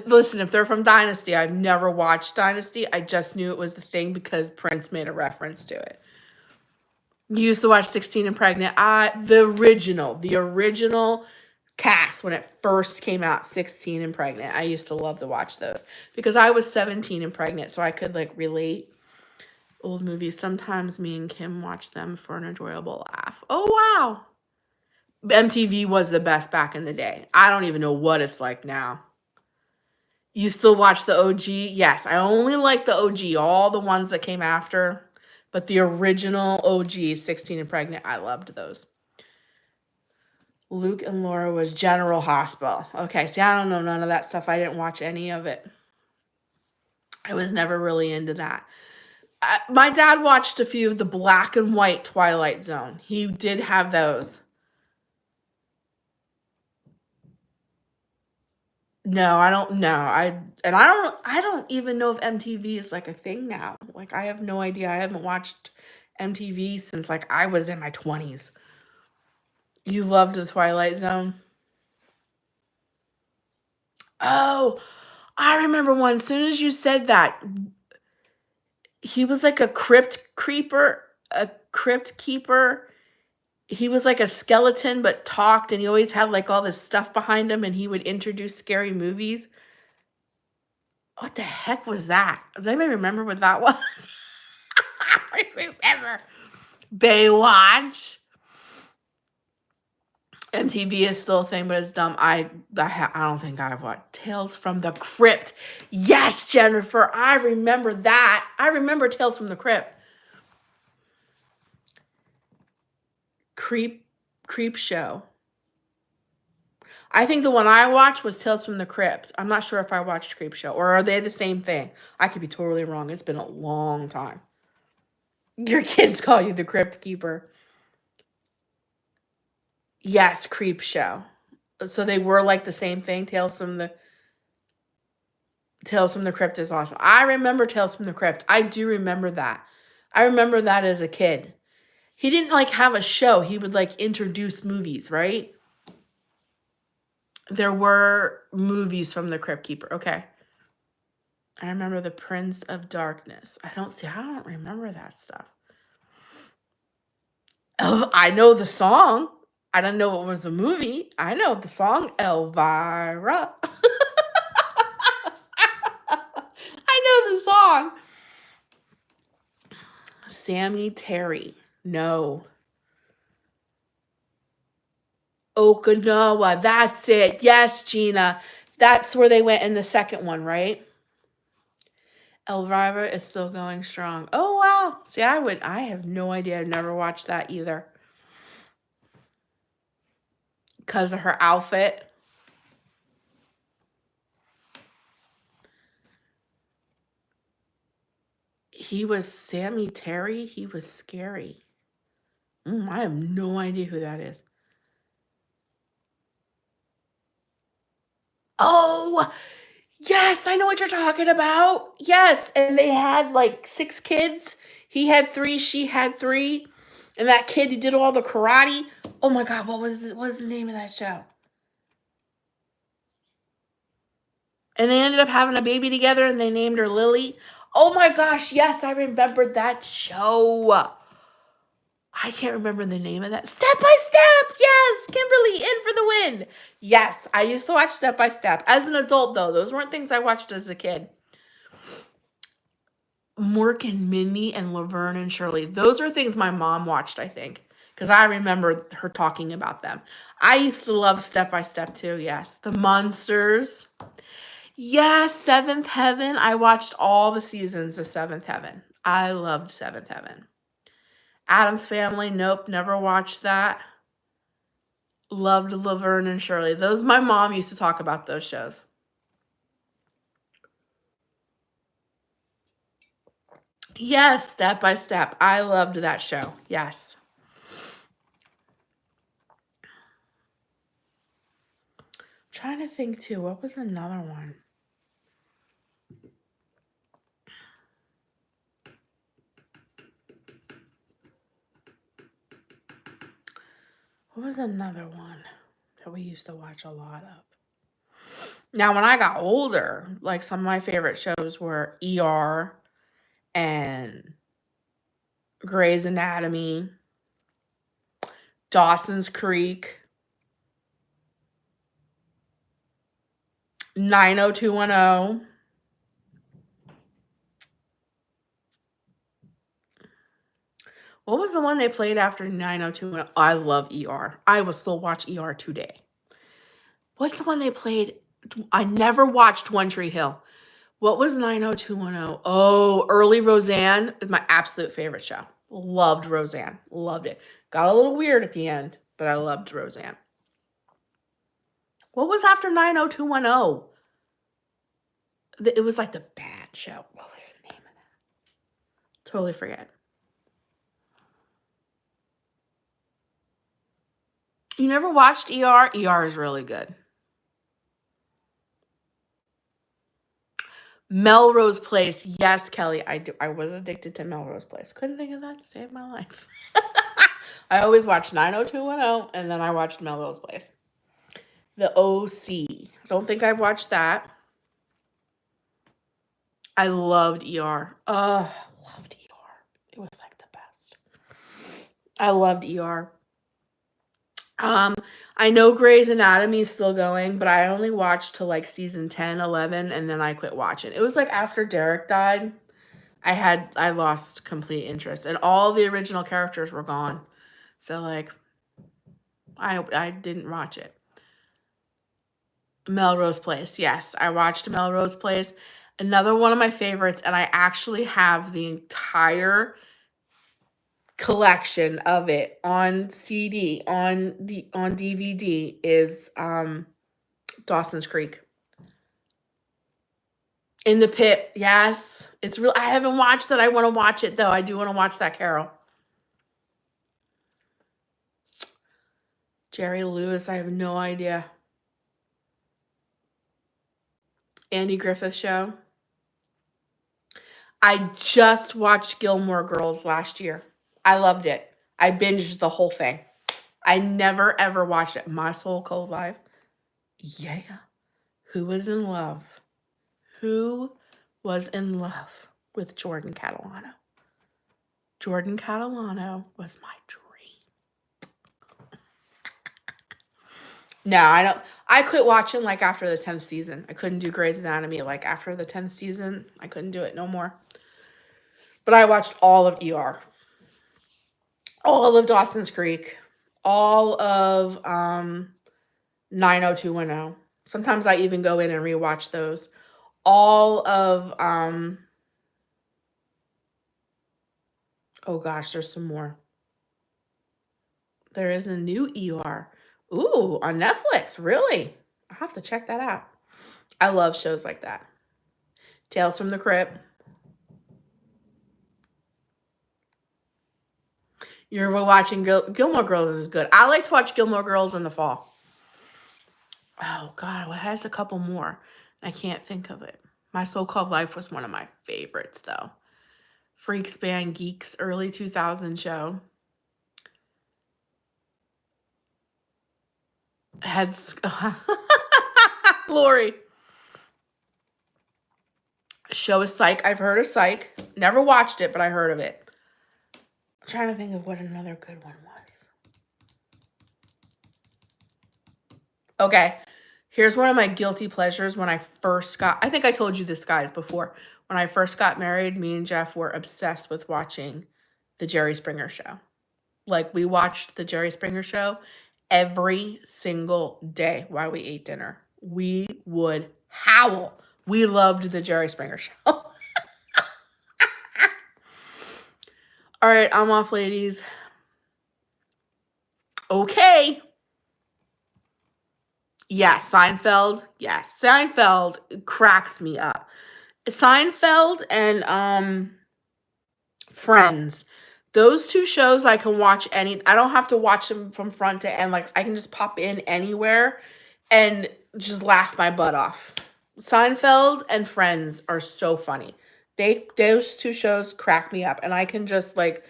Listen, if they're from Dynasty, I've never watched Dynasty. I just knew it was the thing because Prince made a reference to it. You used to watch 16 and Pregnant. The original cast when it first came out, 16 and Pregnant. I used to love to watch those because I was 17 and pregnant, so I could like relate. Old movies. Sometimes me and Kim watch them for an enjoyable laugh. Oh, wow. MTV was the best back in the day. I don't even know what it's like now. You still watch the OG? Yes, I only like the OG, all the ones that came after. But the original OG, 16 and Pregnant, I loved those. Luke and Laura was General Hospital. Okay, see, I don't know none of that stuff. I didn't watch any of it. I was never really into that. My dad watched a few of the black and white Twilight Zone. He did have those. No, I don't know. I don't even know if MTV is like a thing now. Like I have no idea. I haven't watched MTV since like I was in my 20s. You loved the Twilight Zone? Oh, I remember one. As soon as you said that, he was like a crypt keeper. He was like a skeleton but talked, and he always had like all this stuff behind him, and he would introduce scary movies. What the heck was that? Does anybody remember what that was? I don't remember. Baywatch. MTV is still a thing, but it's dumb. I don't think I've watched Tales from the Crypt. Yes, Jennifer, I remember that. I remember Tales from the Crypt. Creep Show. I think the one I watched was Tales from the Crypt. I'm not sure if I watched Creep Show, or are they the same thing? I could be totally wrong. It's been a long time. Your kids call you the Crypt Keeper. Yes, Creep Show. So they were like the same thing. Tales from the Crypt is awesome. I remember Tales from the Crypt. I do remember that. I remember that as a kid. He didn't like have a show. He would like introduce movies, right? There were movies from the Crypt Keeper. Okay. I remember the Prince of Darkness. I don't remember that stuff. I know the song. I don't know it was a movie. I know the song Elvira. I know the song. Sammy Terry. No. Okinawa. That's it. Yes, Gina. That's where they went in the second one, right? Elvira is still going strong. Oh, wow. See, I have no idea. I've never watched that either. Because of her outfit. He was Sammy Terry. He was scary. I have no idea who that is. Oh, yes, I know what you're talking about. Yes, and they had like 6 kids. He had 3, she had 3. And that kid who did all the karate. Oh my God, what was the name of that show? And they ended up having a baby together, and they named her Lily. Oh my gosh, yes, I remembered that show. I can't remember the name of that. Step by Step. Yes, Kimberly, in for the win. Yes, I used to watch Step by Step. As an adult, though, those weren't things I watched as a kid. Mork and Minnie and Laverne and Shirley. Those are things my mom watched, I think, because I remember her talking about them. I used to love Step by Step too, yes. The Monsters. Yes, Seventh Heaven. I watched all the seasons of Seventh Heaven. I loved Seventh Heaven. Addams Family. Nope, never watched that. Loved Laverne and Shirley. My mom used to talk about those shows. Yes, Step by Step. I loved that show. Yes. I'm trying to think too. What was another one? What was another one that we used to watch a lot of? Now, when I got older, like some of my favorite shows were ER and Grey's Anatomy, Dawson's Creek, 90210. What was the one they played after 90210? I love ER. I will still watch ER today. What's the one they played? I never watched One Tree Hill. What was 90210? Oh, Early Roseanne is my absolute favorite show. Loved Roseanne. Loved it. Got a little weird at the end, but I loved Roseanne. What was after 90210? It was like the bad show. What was the name of that? Totally forget. You never watched ER? ER is really good. Melrose Place. Yes, Kelly. I was addicted to Melrose Place. Couldn't think of that to save my life. I always watched 90210 and then I watched Melrose Place. The OC. Don't think I've watched that. I loved ER. Loved ER. It was like the best. I loved ER. I know Grey's Anatomy is still going, but I only watched to like season 10, 11, and then I quit watching. It was like after Derek died, I lost complete interest, and all the original characters were gone. So like, I didn't watch it. Melrose Place. Yes, I watched Melrose Place. Another one of my favorites, and I actually have the entire collection of it on CD, on DVD is Dawson's Creek. In the Pit. Yes. It's real. I haven't watched it. I want to watch it though. I do want to watch that, Carol. Jerry Lewis, I have no idea. Andy Griffith Show. I just watched Gilmore Girls last year. I loved it. I binged the whole thing. I never ever watched it. My Soul Cold Life. Yeah. Who was in love? Who was in love with Jordan Catalano? Jordan Catalano was my dream. No, I don't. I quit watching like after the 10th season. I couldn't do Grey's Anatomy like after the 10th season. I couldn't do it no more. But I watched all of ER. All of Dawson's Creek. All of 90210. Sometimes I even go in and rewatch those. All of oh gosh, there's some more. There is a new ER. Ooh, on Netflix. Really? I'll have to check that out. I love shows like that. Tales from the Crypt. You're watching Gilmore Girls is good. I like to watch Gilmore Girls in the fall. Oh, God. Well, it has a couple more. I can't think of it. My So-Called Life was one of my favorites, though. Freaks, Band, Geeks, early 2000 show. Had Glory. Show is Psych. I've heard of Psych. Never watched it, but I heard of it. I'm trying to think of what another good one was. Okay. Here's one of my guilty pleasures when I first got, I think I told you this, guys, before. When I first got married, me and Jeff were obsessed with watching the Jerry Springer Show. Like, we watched the Jerry Springer Show every single day while we ate dinner. We would howl. We loved the Jerry Springer Show. All right, I'm off, ladies. Okay. Yes, Seinfeld. Yes, Seinfeld cracks me up. Seinfeld and Friends. Those two shows I can watch I don't have to watch them from front to end. Like I can just pop in anywhere and just laugh my butt off. Seinfeld and Friends are so funny. Those two shows crack me up, and I can just like,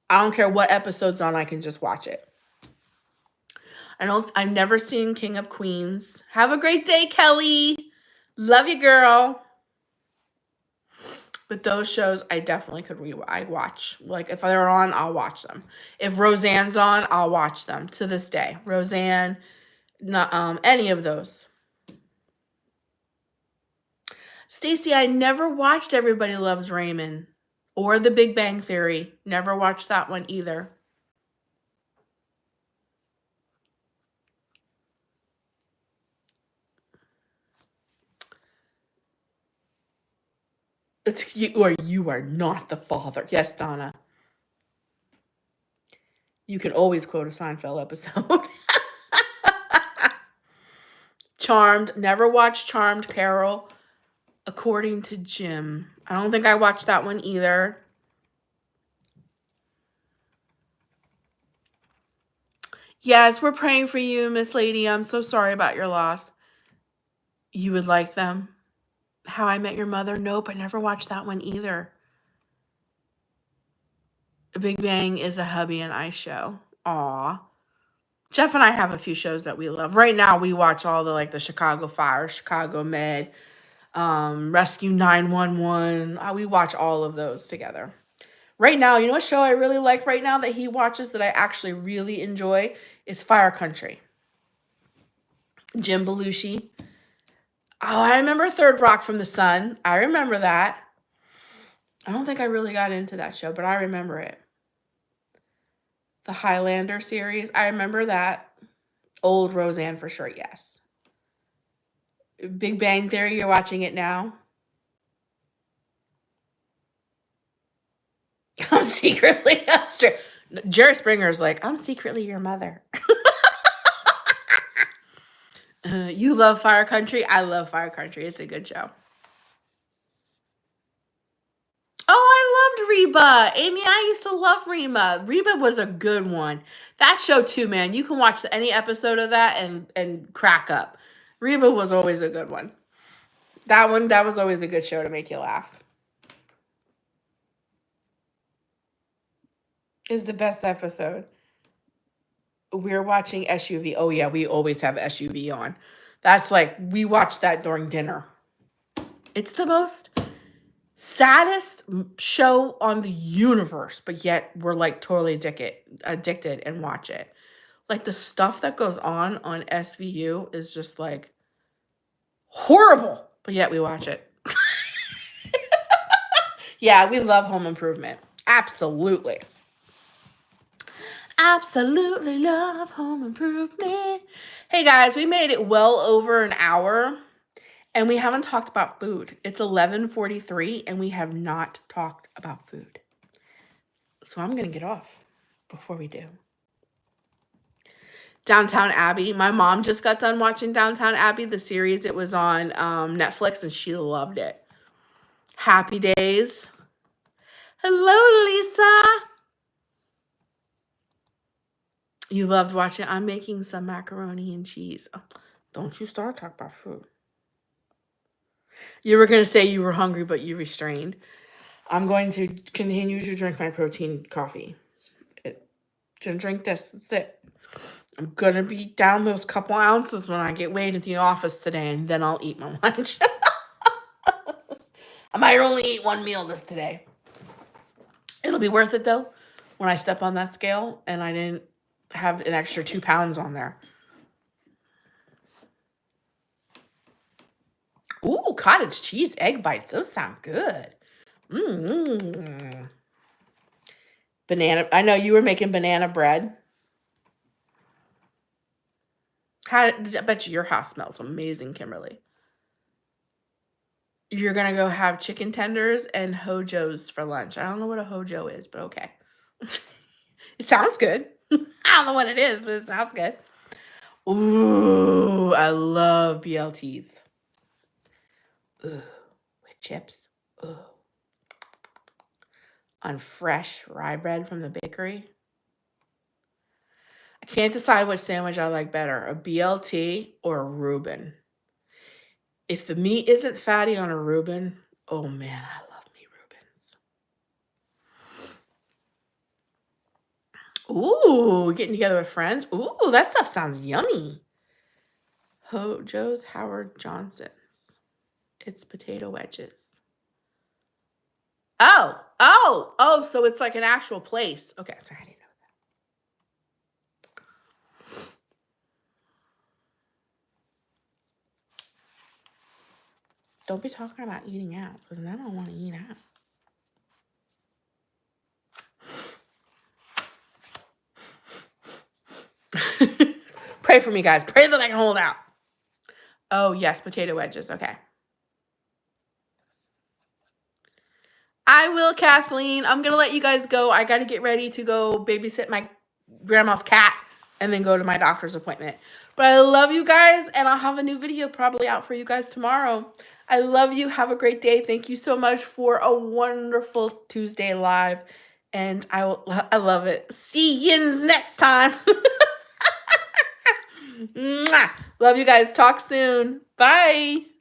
I don't care what episode's on, I can just watch it. I've never seen King of Queens. Have a great day, Kelly. Love you, girl. But those shows I definitely could I watch. Like if they're on, I'll watch them. If Roseanne's on, I'll watch them to this day. Roseanne, not any of those. Stacy, I never watched Everybody Loves Raymond or The Big Bang Theory. Never watched that one either. You are not the father. Yes, Donna. You can always quote a Seinfeld episode. Charmed. Never watched Charmed, Carol. According to Jim. I don't think I watched that one either. Yes, we're praying for you, Miss Lady. I'm so sorry about your loss. You would like them? How I Met Your Mother? Nope, I never watched that one either. Big Bang is a hubby and I show. Aw. Jeff and I have a few shows that we love. Right now, we watch all the Chicago Fire, Chicago Med, Rescue 911. We watch all of those together. Right now, you know what show I really like right now that he watches that I actually really enjoy is Fire Country. Jim Belushi. Oh, I remember Third Rock from the Sun. I remember that. I don't think I really got into that show, but I remember it. The Highlander series. I remember that. Old Roseanne for sure, yes. Big Bang Theory, you're watching it now? I'm secretly Jerry Springer's like, I'm secretly your mother. You love Fire Country? I love Fire Country. It's a good show. Oh, I loved Reba. Amy, I used to love Reba. Reba was a good one. That show too, man. You can watch any episode of that and crack up. Reba was always a good one. That was always a good show to make you laugh. Is the best episode. We're watching SUV. Oh yeah, we always have SUV on. That's like, we watch that during dinner. It's the most saddest show on the universe, but yet we're like totally addicted and watch it. Like the stuff that goes on SVU is just like horrible, but yet we watch it. Yeah, we love Home Improvement. Absolutely. Absolutely love Home Improvement. Hey guys, we made it well over an hour and we haven't talked about food. It's 11:43 and we have not talked about food. So I'm going to get off before we do. Downtown Abbey. My mom just got done watching Downtown Abbey, the series. It was on Netflix and she loved it. Happy Days. Hello, Lisa. You loved watching. I'm making some macaroni and cheese. Oh, don't you start talking about food. You were going to say you were hungry, but you restrained. I'm going to continue to drink my protein coffee. Gonna drink this. That's it. I'm going to be down those couple ounces when I get weighed at the office today, and then I'll eat my lunch. I might only eat one meal today. It'll be worth it, though, when I step on that scale and I didn't have an extra 2 pounds on there. Ooh, cottage cheese egg bites. Those sound good. Banana. I know you were making banana bread. I bet you your house smells amazing, Kimberly. You're going to go have chicken tenders and hojos for lunch. I don't know what a hojo is, but okay. It sounds good. I don't know what it is, but it sounds good. Ooh, I love BLTs. Ooh, with chips. Ooh. on fresh rye bread from the bakery. I can't decide which sandwich I like better, a BLT or a Reuben. If the meat isn't fatty on a Reuben, oh man, I love me Reubens. Ooh, getting together with friends. Ooh, that stuff sounds yummy. Joe's Howard Johnson's. It's potato wedges. Oh, so it's like an actual place. Okay, sorry, I didn't know that. Don't be talking about eating out, because then I don't want to eat out. Pray for me, guys. Pray that I can hold out. Oh, yes, potato wedges. Okay. I will, Kathleen. I'm going to let you guys go. I got to get ready to go babysit my grandma's cat and then go to my doctor's appointment. But I love you guys, and I'll have a new video probably out for you guys tomorrow. I love you. Have a great day. Thank you so much for a wonderful Tuesday live, and I love it. See yins next time. Mwah. Love you guys. Talk soon. Bye.